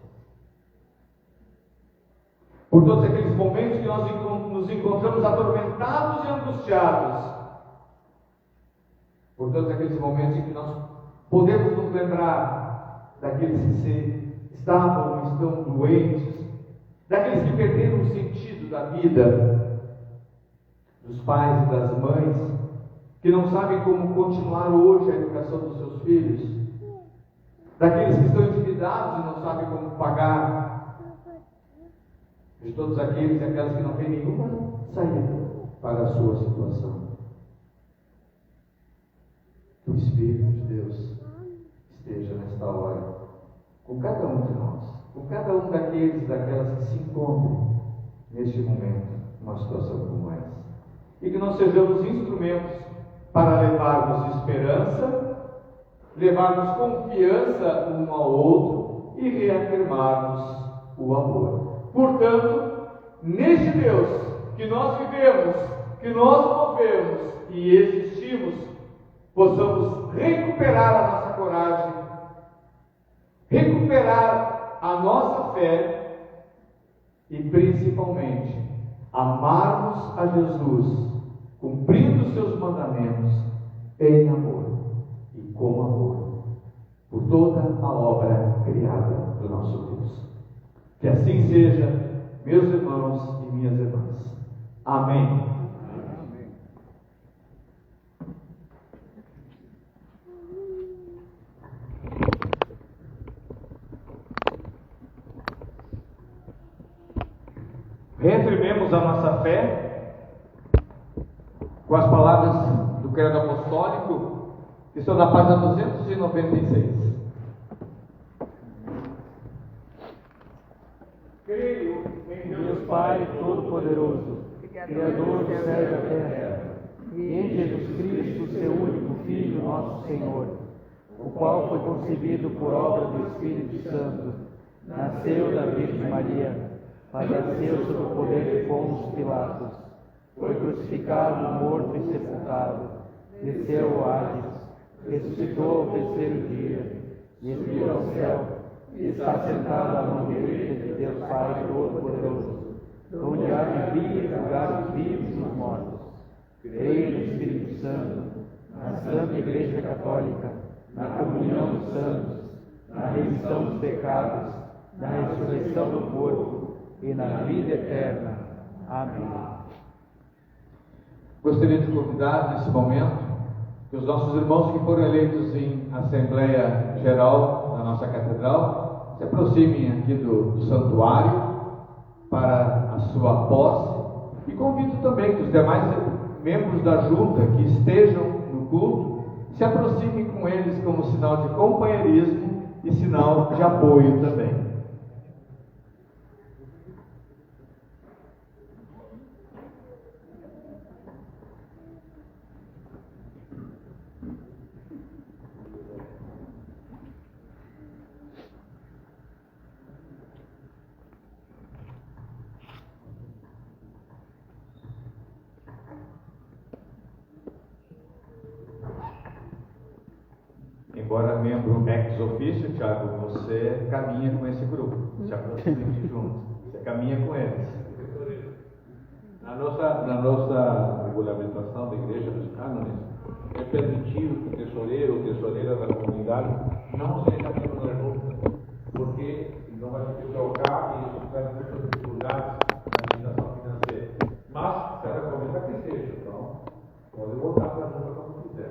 Por todos aqueles momentos que nós nos encontramos atormentados e angustiados, por todos aqueles momentos em que nós podemos nos lembrar daqueles que estavam ou estão doentes, daqueles que perderam o sentido da vida, dos pais e das mães, que não sabem como continuar hoje a educação dos seus filhos, daqueles que estão endividados e não sabem como pagar, de todos aqueles e aquelas que não têm nenhuma saída para a sua situação. Espírito de Deus esteja nesta hora com cada um de nós, com cada um daquelas que se encontram neste momento, numa situação como essa. E que nós sejamos instrumentos para levarmos esperança, levarmos confiança um ao outro e reafirmarmos o amor. Portanto, neste Deus que nós vivemos, que nós movemos e existimos, possamos recuperar a nossa coragem, recuperar a nossa fé e principalmente amarmos a Jesus, cumprindo os seus mandamentos em amor e com amor, por toda a obra criada do nosso Deus. Que assim seja, meus irmãos e minhas irmãs. Amém. Reafirmemos a nossa fé com as palavras do Credo Apostólico, que estão na página 296. Creio em Deus Pai Todo-Poderoso, Criador do céu e da terra, e em Jesus Cristo, seu único Filho, nosso Senhor, o qual foi concebido por obra do Espírito Santo, nasceu da Virgem Maria, padeceu sob o poder de Pôncio Pilatos, foi crucificado, morto e sepultado, desceu ao Hades, ressuscitou ao terceiro dia, desceu ao céu, e está sentado à mão direita de Deus Pai Todo-Poderoso, onde há de vir julgar os vivos e os mortos. Creio no Espírito Santo, na Santa Igreja Católica, na comunhão dos santos, na remissão dos pecados, na ressurreição do corpo e na vida eterna. Amém. Gostaria de convidar nesse momento que os nossos irmãos que foram eleitos em Assembleia Geral da nossa Catedral se aproximem aqui do santuário para a sua posse, e convido também que os demais membros da junta que estejam no culto se aproximem com eles como sinal de companheirismo e sinal de apoio também. Embora membro ex officio, Tiago, você caminha com esse grupo, se aproxime junto, você caminha com eles. Na nossa regulamentação da Igreja dos Cânones, é permitido que o tesoureiro ou tesoureira da comunidade não seja membro da junta, porque não vai se trocar e isso traz muitas dificuldades na administração financeira. Mas, se ela recomenda que seja, então, pode voltar para a junta quando quiser.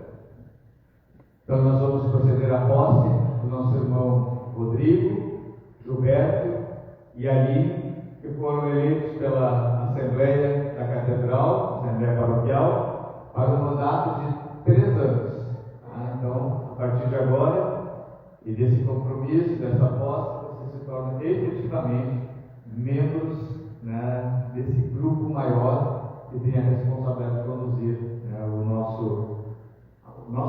Então nós vamos proceder à posse do nosso irmão Rodrigo, Gilberto e Aline, que foram eleitos pela Assembleia da Catedral, Assembleia Paroquial, para um mandato de 3 anos. Então, a partir de agora, e desse compromisso, dessa posse, você se torna efetivamente membros, né, desse grupo maior que tem a responsabilidade de conduzir, né, o nosso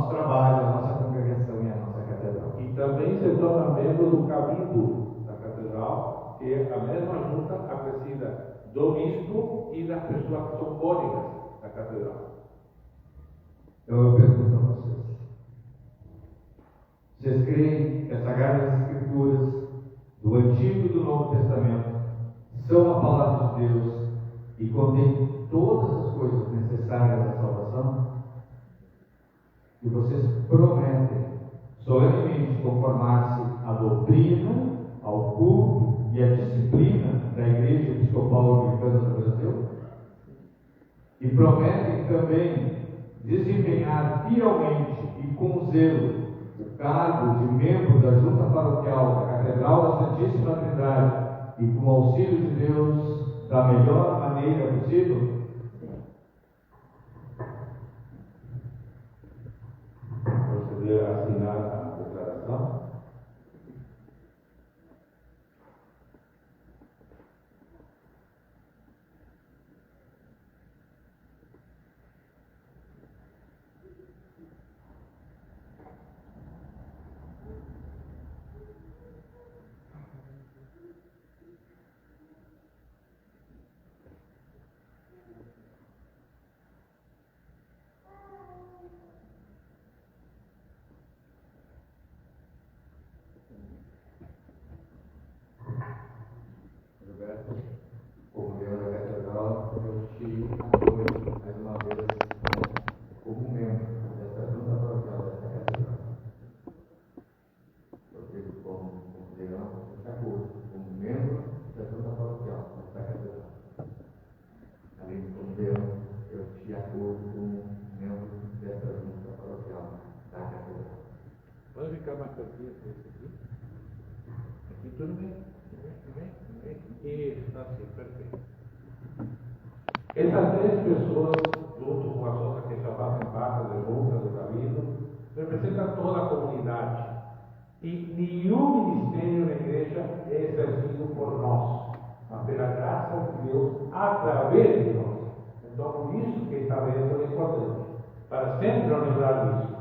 trabalho, a nossa congregação e a nossa catedral. E também se torna membro do Cabildo da Catedral, que é a mesma junta acrescida do bispo e das pessoas que são cônicas da Catedral. Eu pergunto a vocês creem que as Sagradas Escrituras do Antigo e do Novo Testamento são a palavra de Deus e contém todas as coisas necessárias à salvação? E vocês prometem solenemente conformar-se à doutrina, ao culto e à disciplina da Igreja Episcopal Anglicana do Brasil? E prometem também desempenhar fielmente e com zelo o cargo de membro da Junta Paroquial da Catedral da Santíssima Trindade e com o auxílio de Deus da melhor maneira possível? dramaturgia desse aqui? Aqui tudo bem? Isso, está assim, perfeito. Essas três pessoas, junto com as outras que já fazem parte do Lucas, do David, representam toda a comunidade. E nenhum ministério na igreja é exercido por nós, mas pela graça de Deus através de nós. Então, por isso que esta bênção é importante, para sempre lembrar disso,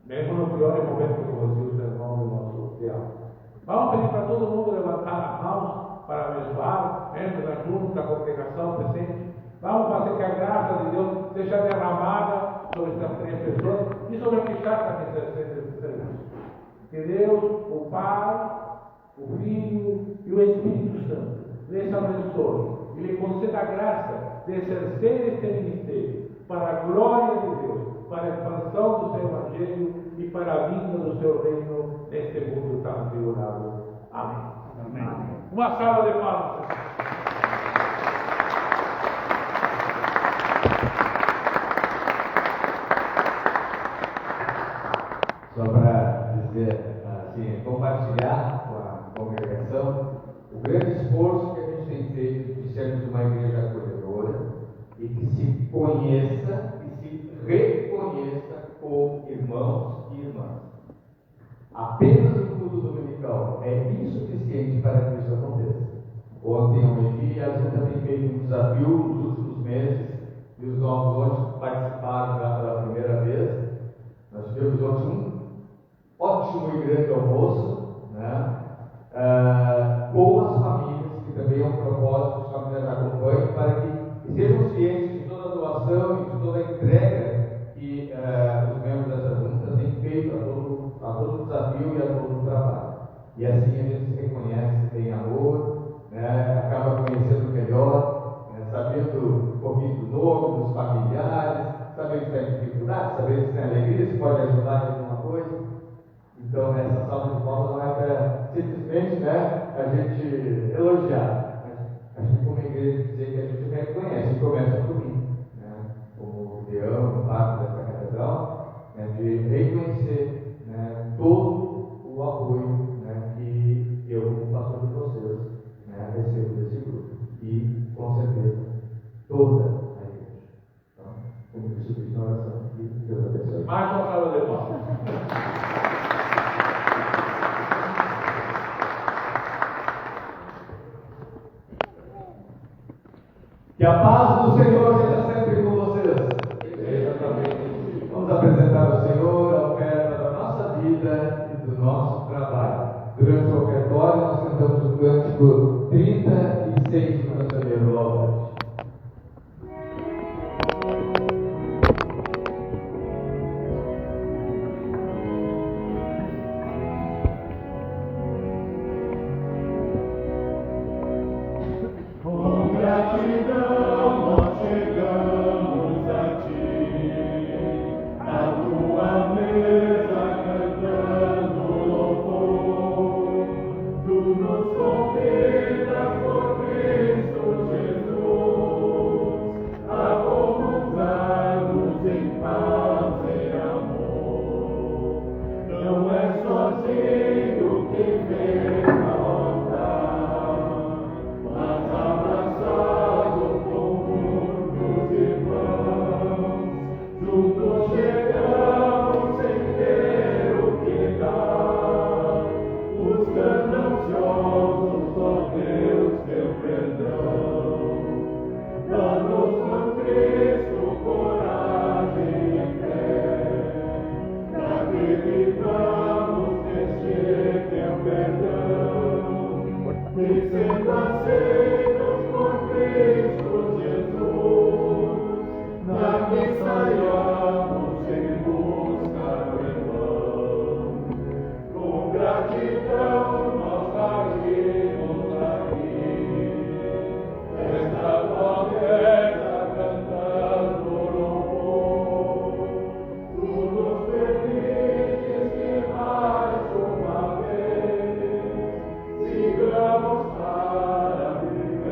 mesmo no pior momento, como dizia o sermão do nosso teatro. Vamos pedir para todo mundo levantar as mãos para abençoar, membros da junta, da congregação presente. Vamos fazer que a graça de Deus seja derramada sobre essas três pessoas e sobre a que está também exercendo esse serviço. Que Deus, o Pai, o Filho e o Espírito Santo lhes abençoe e lhe conceda a graça de exercer este ministério para a glória de Deus, para a expansão do seu Evangelho e para a vinda do seu reino neste mundo tão tribulado. Amém. Amém. Uma salva de palmas. Só para dizer, assim, compartilhar com a congregação o grande esforço que a gente tem feito de sermos uma igreja acolhedora e que se conheça e se reconheça como irmãos e irmãs. Apenas o culto dominical é insuficiente para que isso aconteça. Ontem eu me a gente também fez um desafio nos últimos meses e os nossos ontem participaram pela primeira vez. Nós tivemos ontem um ótimo e grande almoço, né? Com as famílias, que também é um propósito que as famílias acompanhem, para que sejam cientes de toda a doação e de toda a entrega que os membros dessa junta têm feito a todo o desafio e a todo o trabalho. E assim a gente se reconhece, tem amor, né? Acaba conhecendo melhor, né? Sabendo um pouquinho do nome, dos familiares, sabendo se tem dificuldade, sabendo se tem alegria, se pode ajudar em alguma coisa. Então, essa salva de palmas não é para simplesmente, né, a gente elogiar, mas a gente, como igreja, dizer que a gente reconhece e começa por mim, né, como leão, parte dessa catedral, né, de reconhecer, né, todo o apoio, né, que eu, como pastor de vocês, né, recebo desse grupo e, com certeza, toda a igreja. Então, como disse o Cristo na oração, que Deus abençoe. Mais uma salva de palmas. Que a paz do Senhor seja sempre com vocês. Vamos apresentar ao Senhor a oferta da nossa vida e do nosso trabalho. Durante o ofertório, nós cantamos o cântico 36 do cancioneiro Louvor. Sigamos para viver.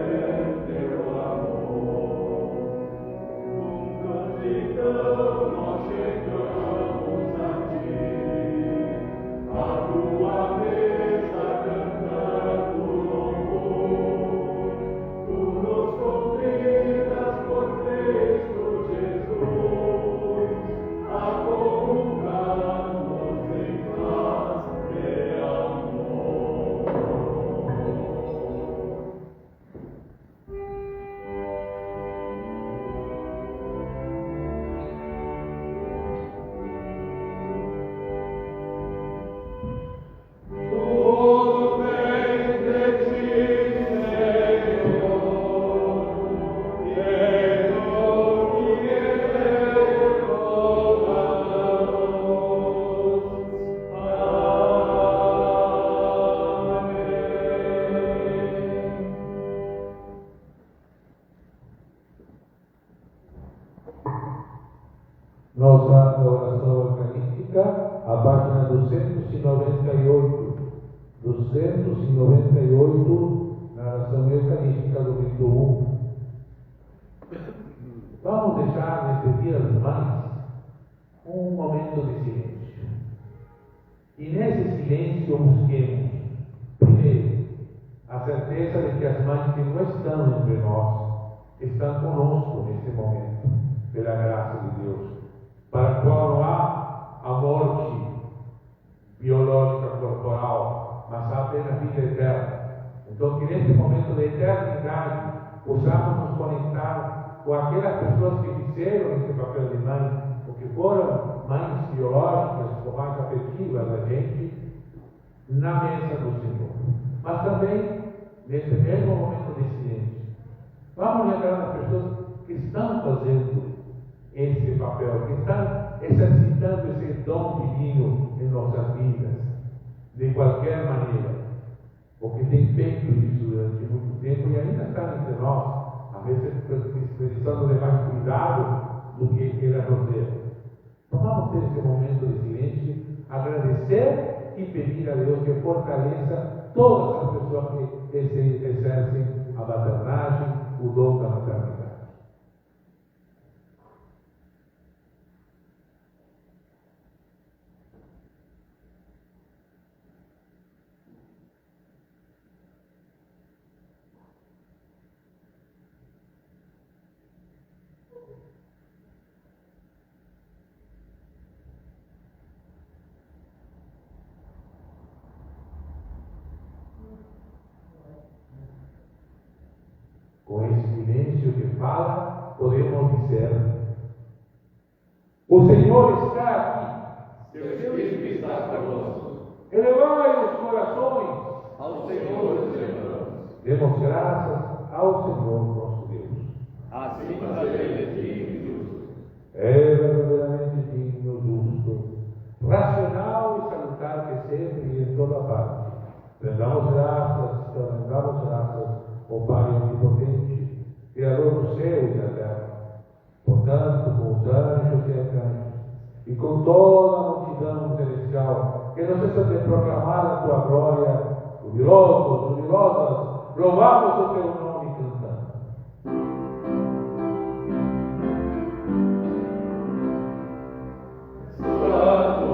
falar da oração eucarística, a página 298. 298, na oração eucarística do rito 1. Vamos deixar neste dia das mães um momento de silêncio. E nesse silêncio busquemos, primeiro, a certeza de que as mães que não estão entre nós estão conosco nesse momento, pela graça de Deus, para a qual não há a morte biológica corporal, mas há apenas a vida eterna. Então, que nesse momento de eternidade possamos nos conectar com aquelas pessoas que fizeram esse papel de mãe, ou que foram mães biológicas ou mais afetivas da gente, na mesa do Senhor. Mas também, nesse mesmo momento de silêncio, vamos lembrar as pessoas que estão fazendo esse papel, que estão exercitando esse dom divino em nossas vidas, de qualquer maneira, ou que tem feito isso durante muito tempo e ainda está entre nós, às vezes precisando de mais cuidado do que elas nos deram. Então vamos ter esse momento de silêncio, agradecer e pedir a Deus que fortaleça todas as pessoas que exercem a maternagem, o dom da maternidade. Com esse silêncio que fala, podemos dizer: o Senhor está aqui. Seu Espírito está conosco. Elevai os corações Ao Senhor os elevamos. Demos graças ao Senhor nosso Deus. Acima da lei digno e justo. É verdadeiramente digno, justo, racional e salutar que sempre e em toda parte rendamos graças ao Pai Onipotente, Criador do céu e da terra. Portanto, com os anjos e arcanjos, e com toda a multidão celestial, que não cessa de proclamar a tua glória, jubilosos, jubilosas, louvamos o teu nome cantando. Santo,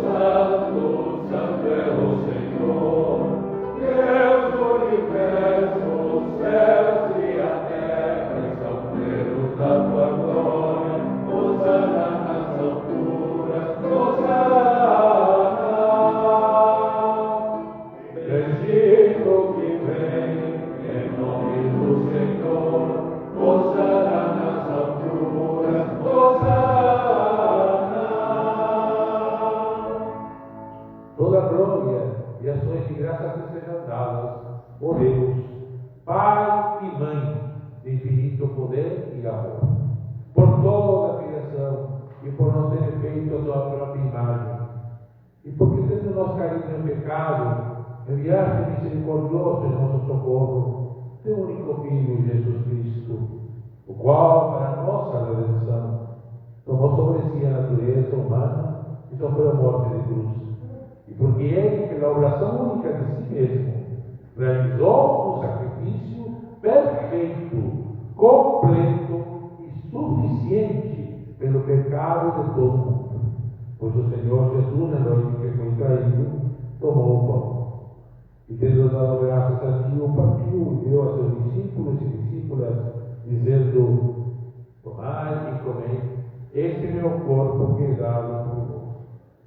Santo, Santo é o Senhor, Deus do universo, os céus e a terra são plenos da tua glória. Hosana nas alturas, Hosana. Bendito que vem em nome do Senhor, Hosana nas alturas, Hosana. Toda glória e ações de graça te sejam dadas, ó Deus, Pai e Mãe de infinito poder e amor, por toda a criação e por nos ter feito a tua própria imagem, e porque tendo nós caído em pecado, enviaste misericordioso em nosso socorro teu único Filho, Jesus Cristo, o qual, para a nossa redenção, tomou sobre si a natureza humana e sofreu a morte de cruz. E porque ele, pela oração única de si mesmo, realizou um sacrifício perfeito, completo e suficiente pelo pecado de todo mundo. Pois o Senhor Jesus, na noite que foi traído, tomou o pão. E tendo dado graças a ti, o partiu e deu a seus discípulos e discípulas, dizendo: tomai e comei, este é meu corpo que é dado por vós.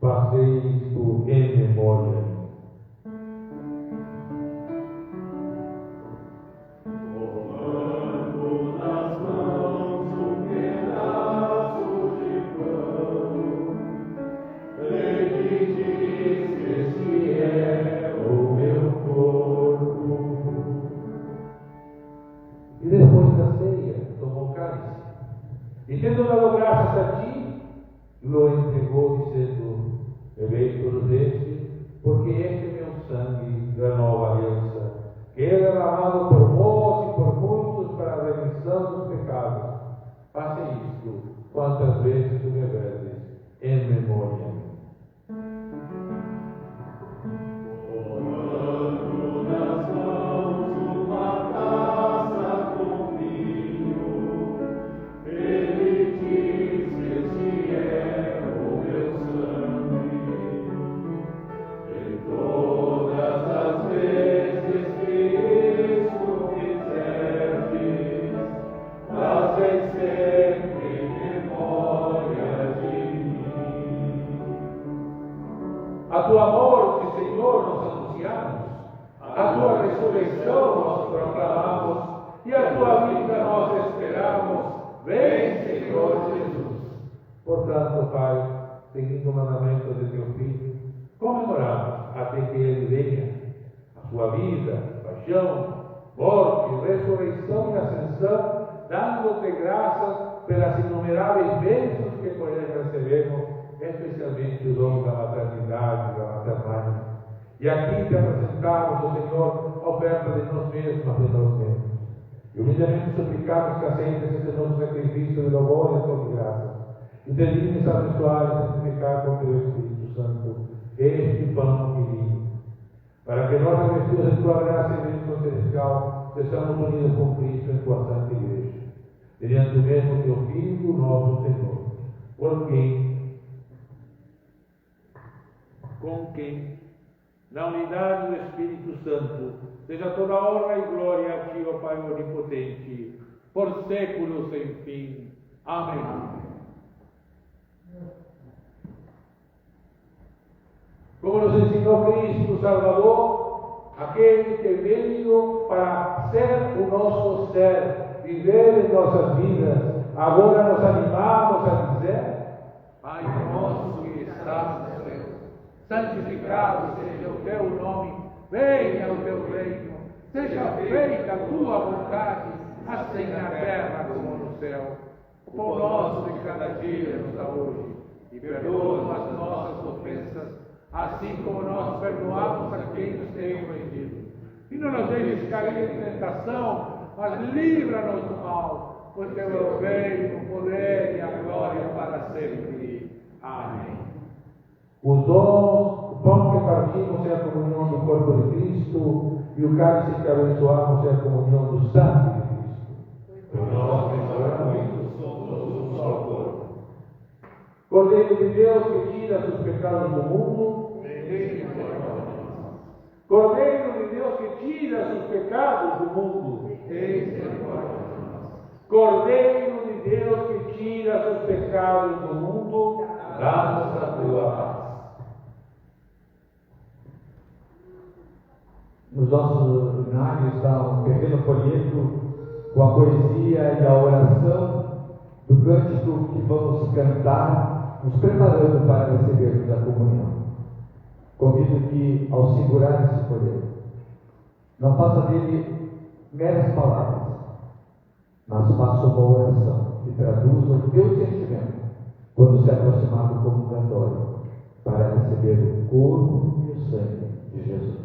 Fazei isto em memória de mim. Tomando nas mãos um pedaço de pão, ele diz: este é o meu corpo. E depois da ceia, tomou o cálice. E tendo dado graças a ti, lo entregou, dizendo: bebei todos este, porque este é meu sangue da nova aliança, que é derramado por vós e por muitos para a remissão dos pecados. Faça isto quantas vezes o beberdes, A tua morte, Senhor, nós anunciamos, a tua ressurreição nós proclamamos, e a tua vida nós esperamos. Vem, Senhor Jesus. Portanto, Pai, seguindo o mandamento de teu Filho, comemoramos até que ele venha a sua vida, paixão, morte, ressurreição e ascensão, dando-te graças pelas inumeráveis bênçãos que por ele recebemos, especialmente o dom da maternidade, da maternidade. E aqui te apresentamos, ó Senhor, a oferta de nós mesmos a de nós mesmos. E humildemente suplicamos que aceites esse nosso sacrifício de louvor e ação de graça. E te dignes abençoar e santificar com teu Espírito Santo este pão e vinho, para que nós, revestidos de tua graça e bênção celestial, sejamos unidos com Cristo em tua santa igreja, mediante o mesmo teu Filho, nosso Senhor, com quem, na unidade do Espírito Santo, seja toda honra e glória a ti, ó Pai onipotente, por séculos sem fim. Amém. Como nos ensinou Cristo Salvador, aquele que veio para ser o nosso ser, viver em nossas vidas, agora nos animamos a dizer: Pai nosso que estás no céu, santificado seja o teu nome, venha o teu reino, seja feita a tua vontade, assim na terra como no céu. O pão nosso de cada dia nos dá hoje, e perdoa as nossas ofensas, assim como nós perdoamos a quem nos tem ofendido. E não nos deixes cair em tentação, mas livra-nos do mal, pois teu é o reino, o poder e a glória para sempre. Amém. Os dons, o pão que partimos é a comunhão do corpo de Cristo, e o cálice que abençoamos é a comunhão do sangue de Cristo. Pois nós declaramos somos um só corpo. Cordeiro de Deus que tira os pecados do mundo, Cordeiro de Deus que tira os pecados do mundo, Cordeiro de Deus que tira os pecados do mundo, dá-nos a tua paz. Nos nossos urinários está um pequeno folheto com a poesia e a oração do cântico que vamos cantar, nos preparando para recebermos a comunhão. Convido que, ao segurar esse folheto, não faça dele meras palavras, mas faça uma oração que traduza o teu sentimento quando se aproximar do comungatório para receber o corpo e o sangue de Jesus.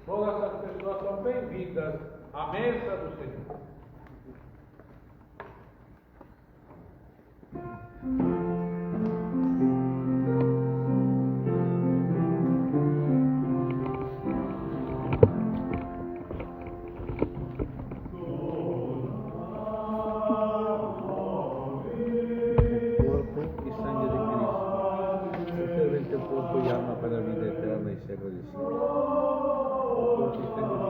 Todas as pessoas são bem-vindas à mesa do Senhor. Corpo e sangue de Cristo, conserve teu corpo e alma para a vida eterna e seja agradecido. O corpo e sangue de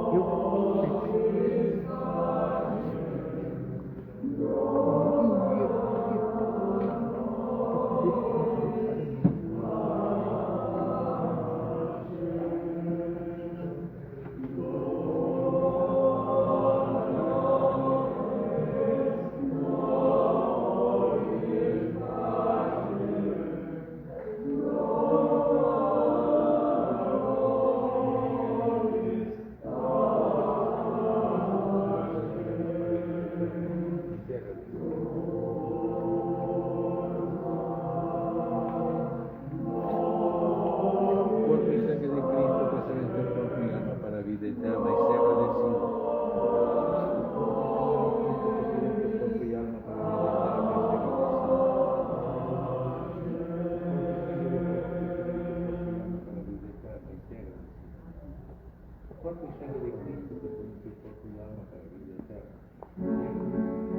Cristo, conserve teu corpo e alma para a vida eterna e seja agradecido. O corpo e sangue de Cristo, conserve teu corpo e alma para a vida eterna e seja agradecido.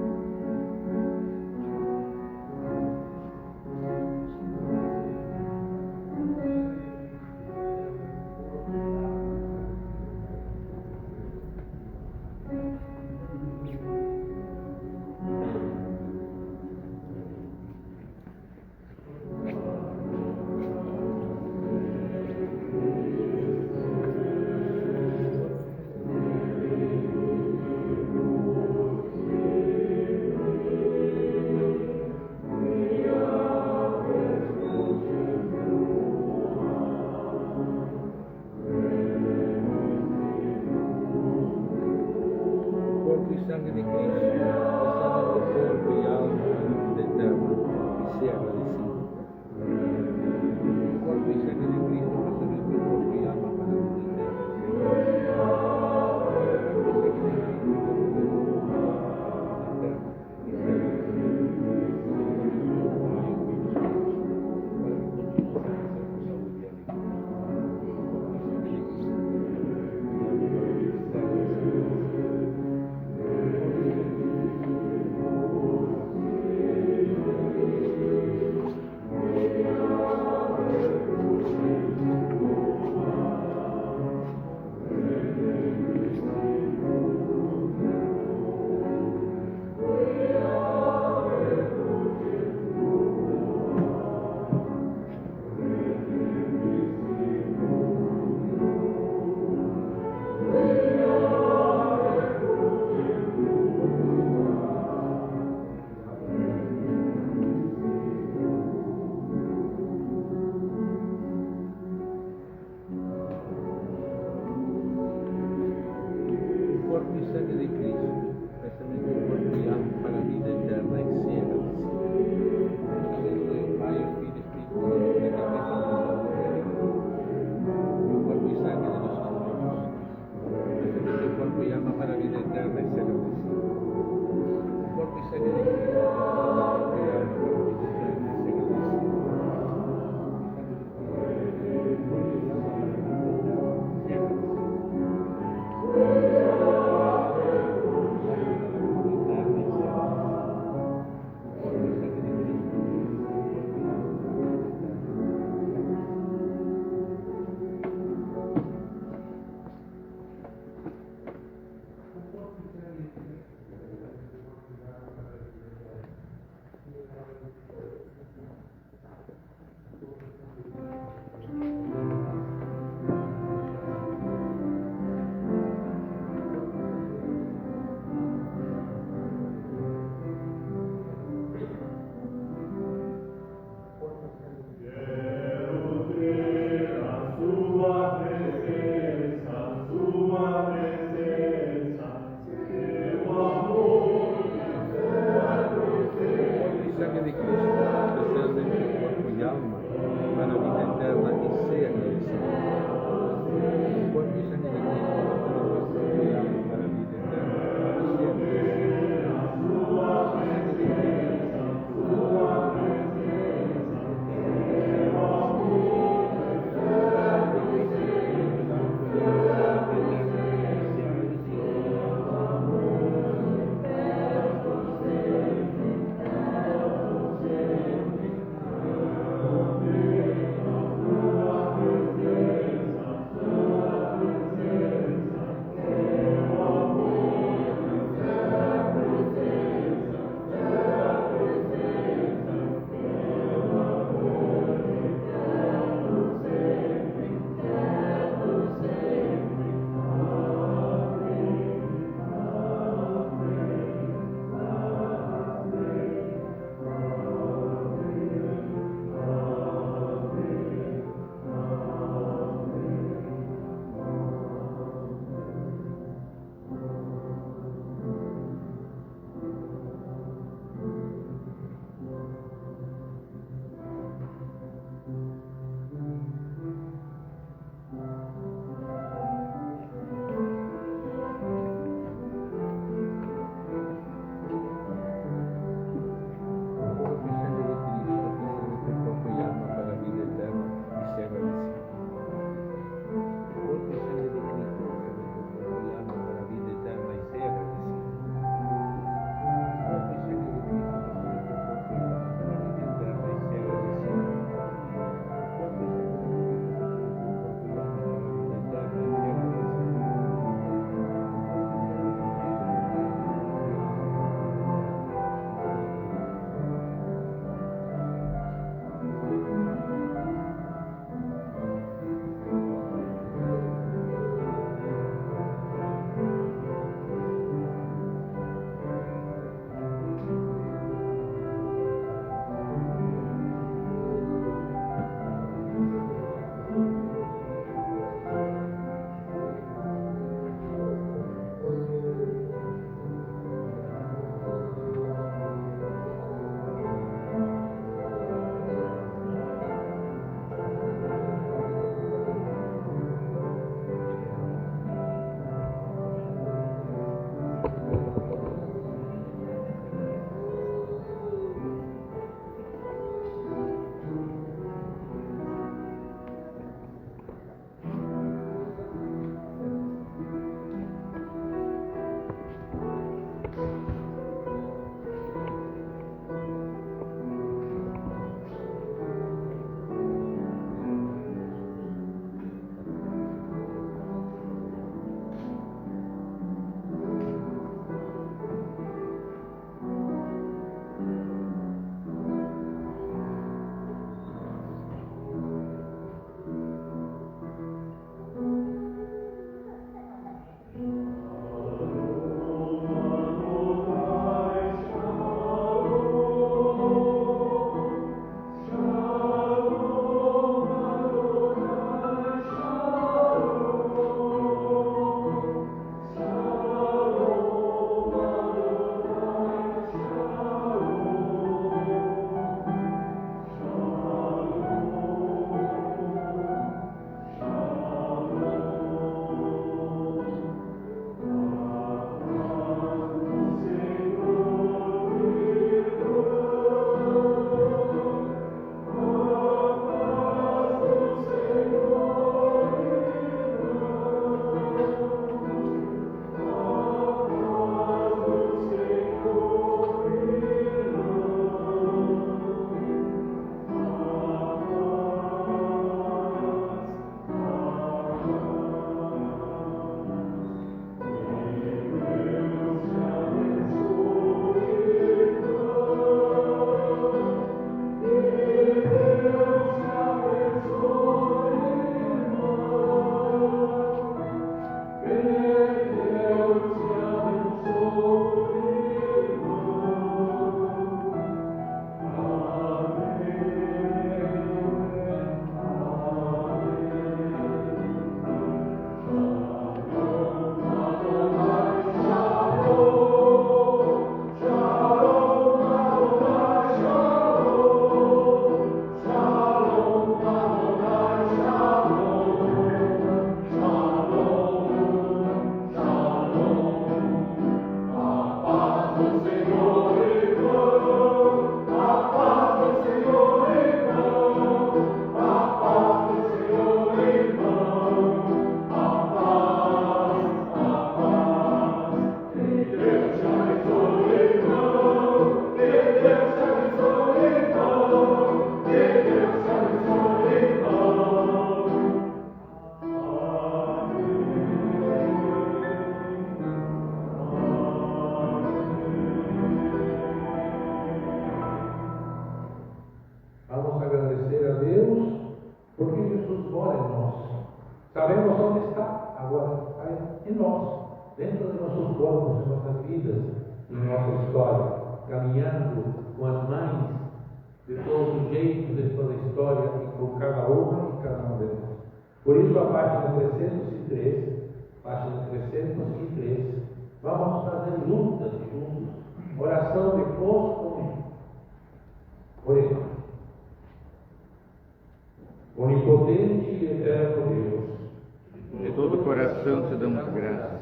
O corpo e sangue Sangue de Cristo, descende em corpo e alma, para a vida eterna e seja realizado. O corpo e sangue de Cristo, descende em corpo e alma, para a vida eterna e seja realizado. sabemos onde está agora, em nós, dentro de nossos corpos, em nossas vidas, em nossa história, caminhando com as mães de todos os jeitos de toda a história e com cada uma e cada um de nós. Por isso, a página 303, vamos fazer lutas juntos, oração de conosco. Oremos. Onipotente e eterno Deus, de todo o coração te damos graças,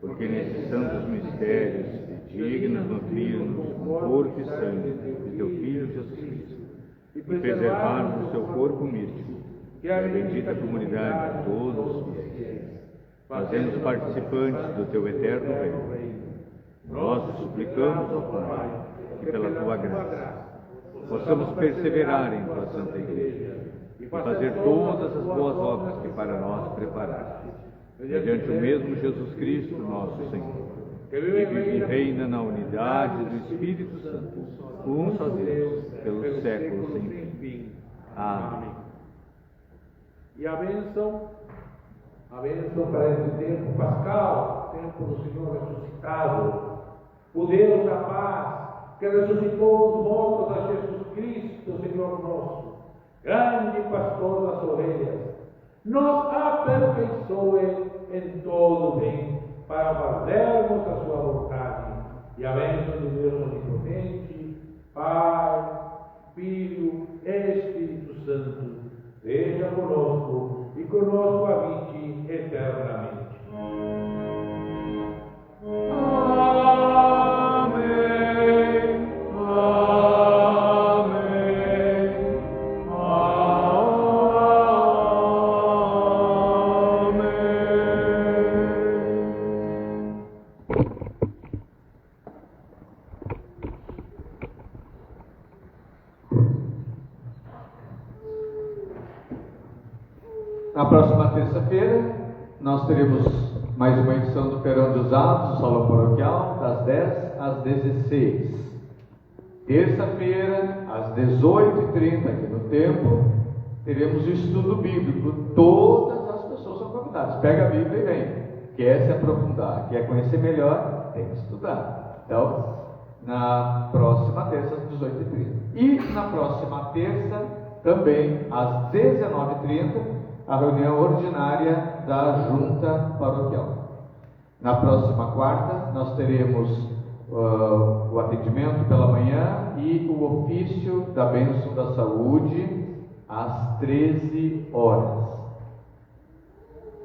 porque nesses santos mistérios dignos nutrir-nos com corpo e sangue de teu Filho Jesus Cristo, e preservarmos o seu corpo místico, que é a bendita comunidade de todos os fiéis, fazendo-nos participantes do teu eterno reino. Nós te suplicamos, ó Pai, que pela tua graça possamos perseverar em tua Santa Igreja e fazer todas as boas obras que para nós preparaste, mediante o mesmo Jesus Cristo, nosso Senhor, que vive e reina na unidade do Espírito Santo, um só Deus, pelos séculos sem fim. Amém. E a bênção para esse tempo pascal, tempo do Senhor ressuscitado, o Deus da paz, que ressuscitou os mortos a Jesus Cristo, Senhor nosso, grande pastor das ovelhas, nos aperfeiçoe em todo bem, para fazermos a sua vontade. E a bênção de Deus onipotente, Pai, Filho e Espírito Santo, seja conosco e conosco habite eternamente. Na próxima terça-feira, nós teremos mais uma edição do Perão dos Atos, do Salão Paroquial, das 10 às 16. Terça-feira, às 18h30, aqui no templo, teremos o estudo bíblico. Todas as pessoas são convidadas. Pega a Bíblia e vem. Quer se aprofundar, quer conhecer melhor, tem que estudar. Então, na próxima terça, às 18h30. E na próxima terça, também, às 19h30, a reunião ordinária da Junta Paroquial. Na próxima quarta, nós teremos o atendimento pela manhã e o ofício da bênção da saúde às 13 horas.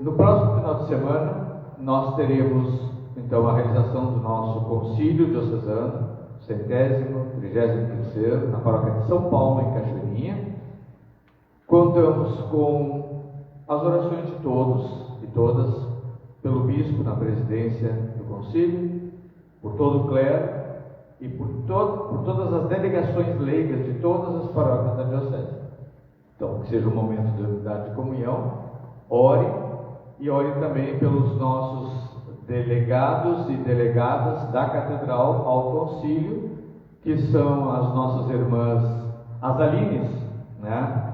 No próximo final de semana, nós teremos então a realização do nosso concílio diocesano, 33º, na paróquia de São Paulo, em Cachoeirinha. Contamos com as orações de todos e todas, pelo bispo na presidência do concílio, por todo o clero e por todas as delegações leigas de todas as paróquias da diocese. Então, que seja um momento de unidade de comunhão. Ore e ore também pelos nossos delegados e delegadas da catedral ao concílio, que são as nossas irmãs, as Alines, né?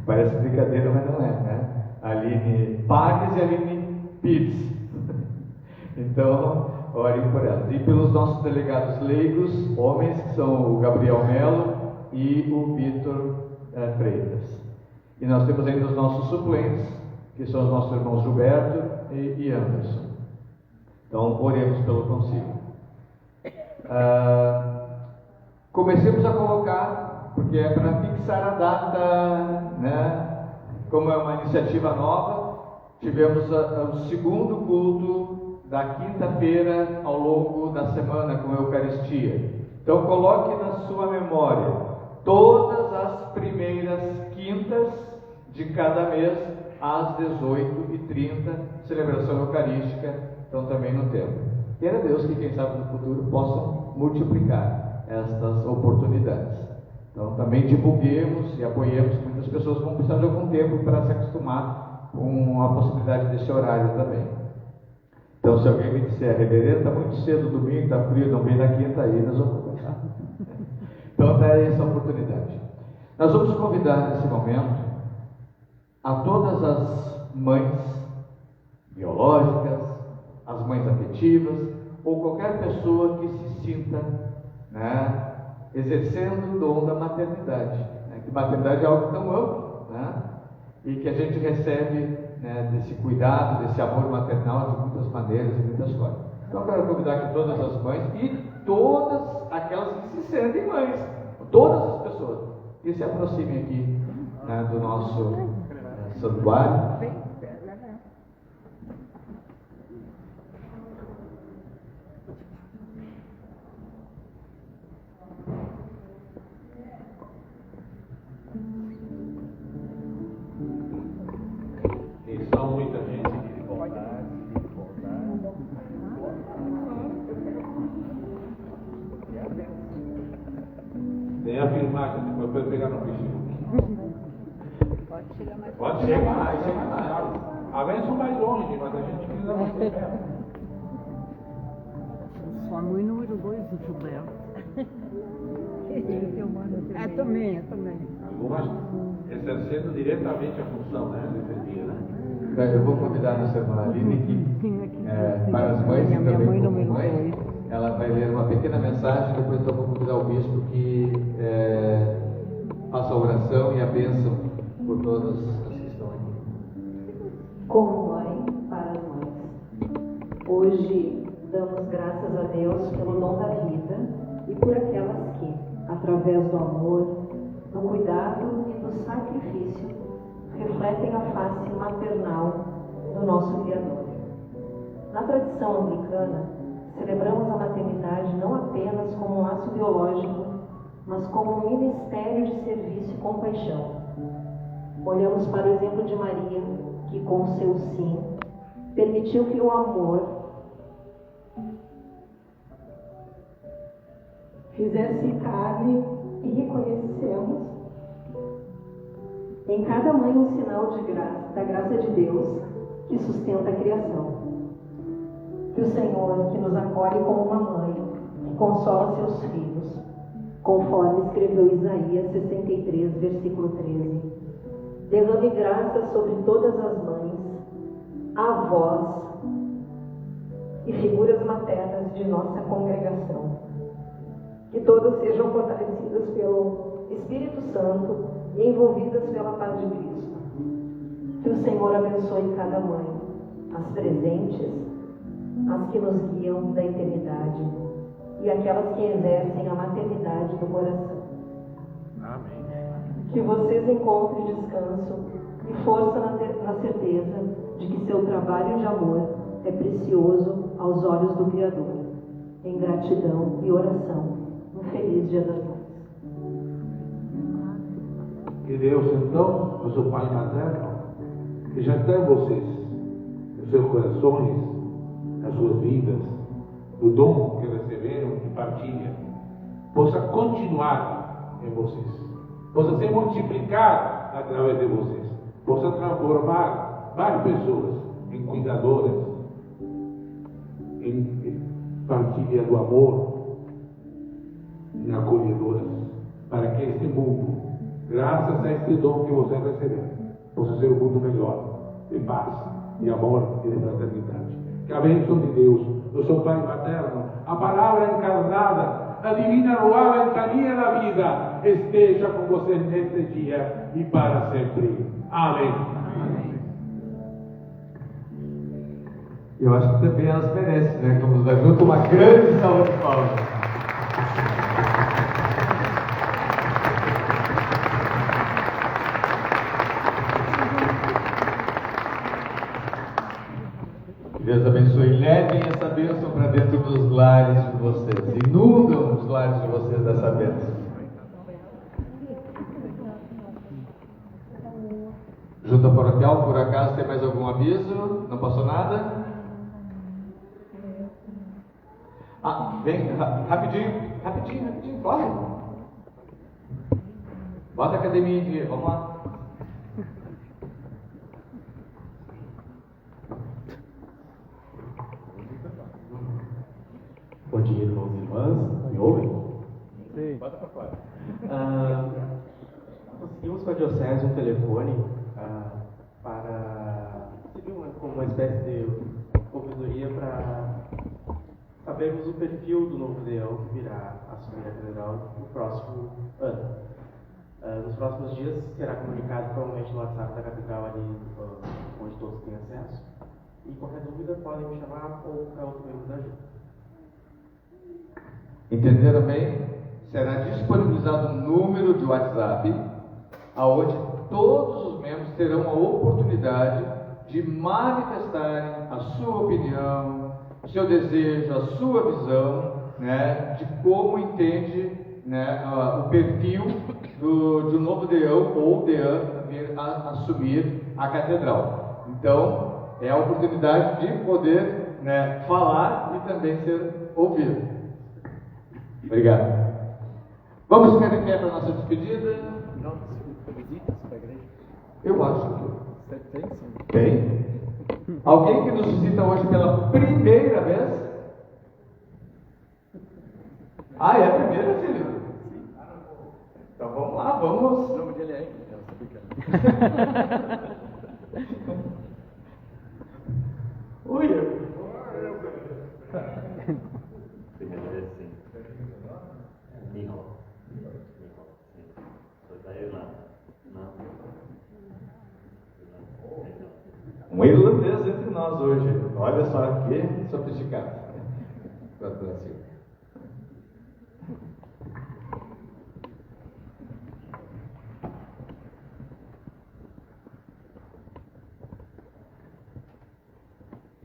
Parece brincadeira, mas não é, né? Aline Pagues e Aline Pires. Então, orem por elas. E pelos nossos delegados leigos, homens, que são o Gabriel Melo e o Vitor Freitas. E nós temos ainda os nossos suplentes, que são os nossos irmãos Gilberto e Anderson. Então, oremos pelo concílio. Comecemos a colocar, porque é para fixar a data, né? Como é uma iniciativa nova, tivemos o segundo culto da quinta-feira ao longo da semana com a Eucaristia. Então coloque na sua memória todas as primeiras quintas de cada mês às 18h30, celebração eucarística, então também no templo. Queira Deus que, quem sabe, no futuro possam multiplicar estas oportunidades. Então também divulguemos e apoiemos. Muitas pessoas vão precisar de algum tempo para se acostumar com a possibilidade desse horário também. Então, se alguém me disser, reverendo, está muito cedo domingo, está frio, não vem na quinta aí, nós vamos conversar. Então dá essa oportunidade. Nós vamos convidar nesse momento a todas as mães biológicas, as mães afetivas, ou qualquer pessoa que se sinta, né, exercendo o dom da maternidade. Né? Que maternidade é algo tão amplo, né? E que a gente recebe, né, desse cuidado, desse amor maternal de muitas maneiras e muitas formas. Então eu quero convidar aqui todas as mães e todas aquelas que se sentem mães, todas as pessoas, que se aproximem aqui, né, do nosso santuário. São muita gente que nem afirmar que depois pode pegar no Facebook. Pode chegar, chega lá. A vezes são mais longe, mas a gente precisa mais perto. Sua mãe número 2 do Jubel. Também. Algumas exercendo diretamente a função, né, nesse dia, né? Eu vou convidar a nossa irmã Aline, que para as mães e também como mãe, ela vai ler uma pequena mensagem, depois eu vou convidar o bispo que faça a oração e a bênção por todas as que estão aqui. Como mãe para as mães. Hoje damos graças a Deus pelo dom da vida e por aquelas que, através do amor, do cuidado e do sacrifício, refletem a face maternal do nosso Criador. Na tradição anglicana, celebramos a maternidade não apenas como um ato biológico, mas como um ministério de serviço e compaixão. Olhamos para o exemplo de Maria, que com seu sim, permitiu que o amor fizesse carne e reconhecemos em cada mãe um sinal da graça de Deus que sustenta a criação. Que o Senhor, que nos acolhe como uma mãe, que consola seus filhos, conforme escreveu Isaías 63, versículo 13, derrame graça sobre todas as mães, avós e figuras maternas de nossa congregação. Que todas sejam fortalecidas pelo Espírito Santo e envolvidas pela paz de Cristo. Que o Senhor abençoe cada mãe, as presentes, as que nos guiam da eternidade e aquelas que exercem a maternidade do coração. Amém. Que vocês encontrem descanso e força na certeza de que seu trabalho de amor é precioso aos olhos do Criador. Em gratidão e oração, um feliz Dia das Mães. Que Deus, então, nosso Pai materno, que já está em vocês, nos seus corações, nas suas vidas, o dom que receberam e partilham, possa continuar em vocês, possa ser multiplicado através de vocês, possa transformar várias pessoas em cuidadoras, em partilha do amor, em acolhedoras, para que este mundo, graças a este dom que você recebeu, possa ser um mundo melhor, de paz, de amor e de fraternidade. Que a bênção de Deus, nosso Pai materno, a palavra encarnada, a divina Ruá, ventania da vida, esteja com você neste dia e para sempre. Amém. Eu acho que também elas merecem, né? Vamos dar junto uma grande salva de palmas. Que Deus abençoe. Levem essa bênção para dentro dos lares de vocês. Inundam os lares de vocês dessa bênção. Junta paroquial, por acaso tem mais algum aviso? Não passou nada? Vem, rapidinho, corre. Bota a academia em dia, vamos lá. Bom dia, irmãos e irmãs. Me ouvem? Sim. Bota para fora. Conseguimos com a Diocese um telefone para uma espécie de ouvidoria para sabermos o perfil do novo leão que virá assumir a catedral no próximo ano. Nos próximos dias será comunicado provavelmente no WhatsApp da catedral ali, onde todos têm acesso. E qualquer dúvida podem me chamar ou qualquer outro membro da junta. Entenderam bem? Será disponibilizado um número de WhatsApp, aonde todos os membros terão a oportunidade de manifestarem a sua opinião, o seu desejo, a sua visão, né, de como entende, né, o perfil de um novo deão ou deã vir a assumir a catedral. Então, é a oportunidade de poder, né, falar e também ser ouvido. Obrigado. Vamos ficar em pé para a nossa despedida? Não, visitas para a igreja. Eu acho que tem. Alguém que nos visita hoje pela primeira vez? Ah, é a primeira, filho? Então vamos lá, vamos. O nome dele é Henrique, Oi. Primeira vez, sim. Nico. Sou da Irlanda. Um irlandês entre nós hoje. Olha só que sofisticado. Para o Brasil.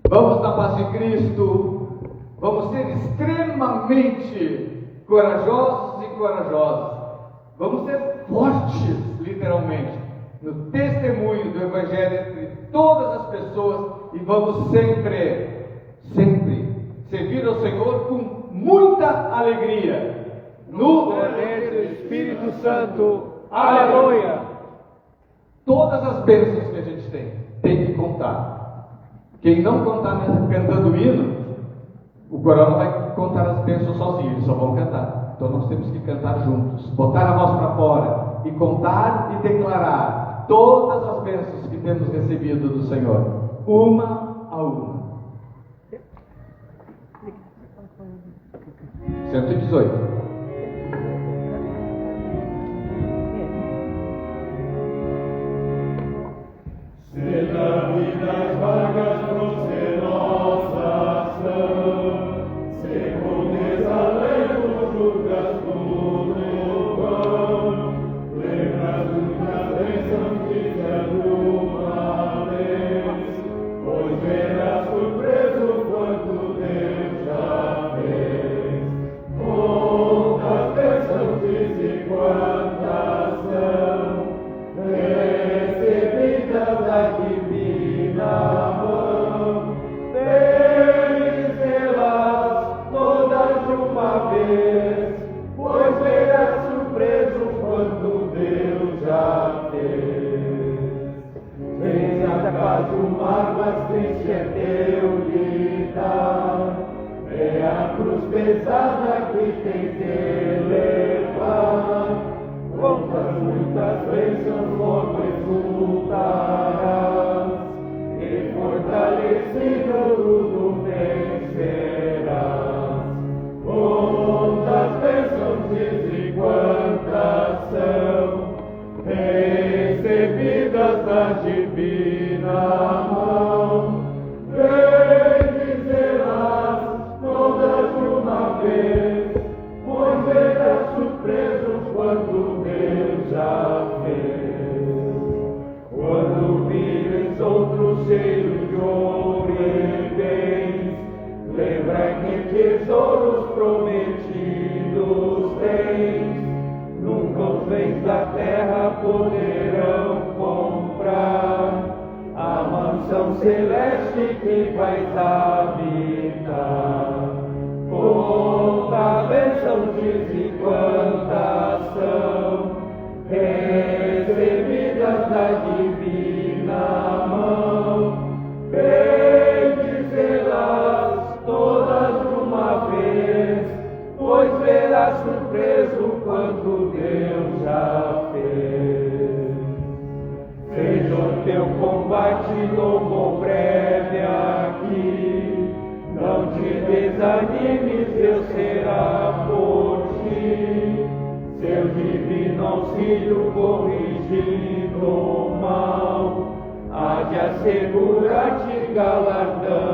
Vamos na paz de Cristo. Vamos ser extremamente corajosos e corajosas. Vamos ser fortes, literalmente, no testemunho do Evangelho entre todas as pessoas e vamos sempre servir ao Senhor com muita alegria. No poder do Espírito Santo. Aleluia! Todas as bênçãos que a gente tem que contar. Quem não contar cantando hino, o coral não vai contar as bênçãos sozinho, eles só vão cantar. Então nós temos que cantar juntos, botar a voz para fora e contar e declarar todas as bênçãos que temos recebido do Senhor, uma a uma. 118. Vidas vagas procerosas são, segundo desalento julgas tudo vão, lembras das bênçãos que se alguma vez, pois verás surpreso quanto Deus já fez. Quantas bênçãos diz e quantas são, recebidas da divina mão, bendizê-las todas de uma vez, pois verás surpreso quando Deus já fez. Vens acaso mágoas, triste é teu lidar, é a cruz pesada que tem que levar. Quantas muitas bênçãos logo exultarás, e fortalecido tudo vencerás. Quantas bênçãos diz e quantas são, recebidas da divina mão, bendizê-las todas de uma vez, pois verás surpreso quando Deus já fez. Quando vires outro cheio de ouro e bens, lembra que tesouros prometidos tens. Nunca os bens da terra poderão comprar a mansão celeste que vais habitar. Conta bênçãos diz e quantas são, recebidas da divina mão, bendizê-las todas de uma vez, pois verás surpreso quando Deus já fez. Seja o teu combate longo ou breve, desanimes, Deus será por ti. Seu divino auxílio corrigindo o mal, há de assegurar-te galardão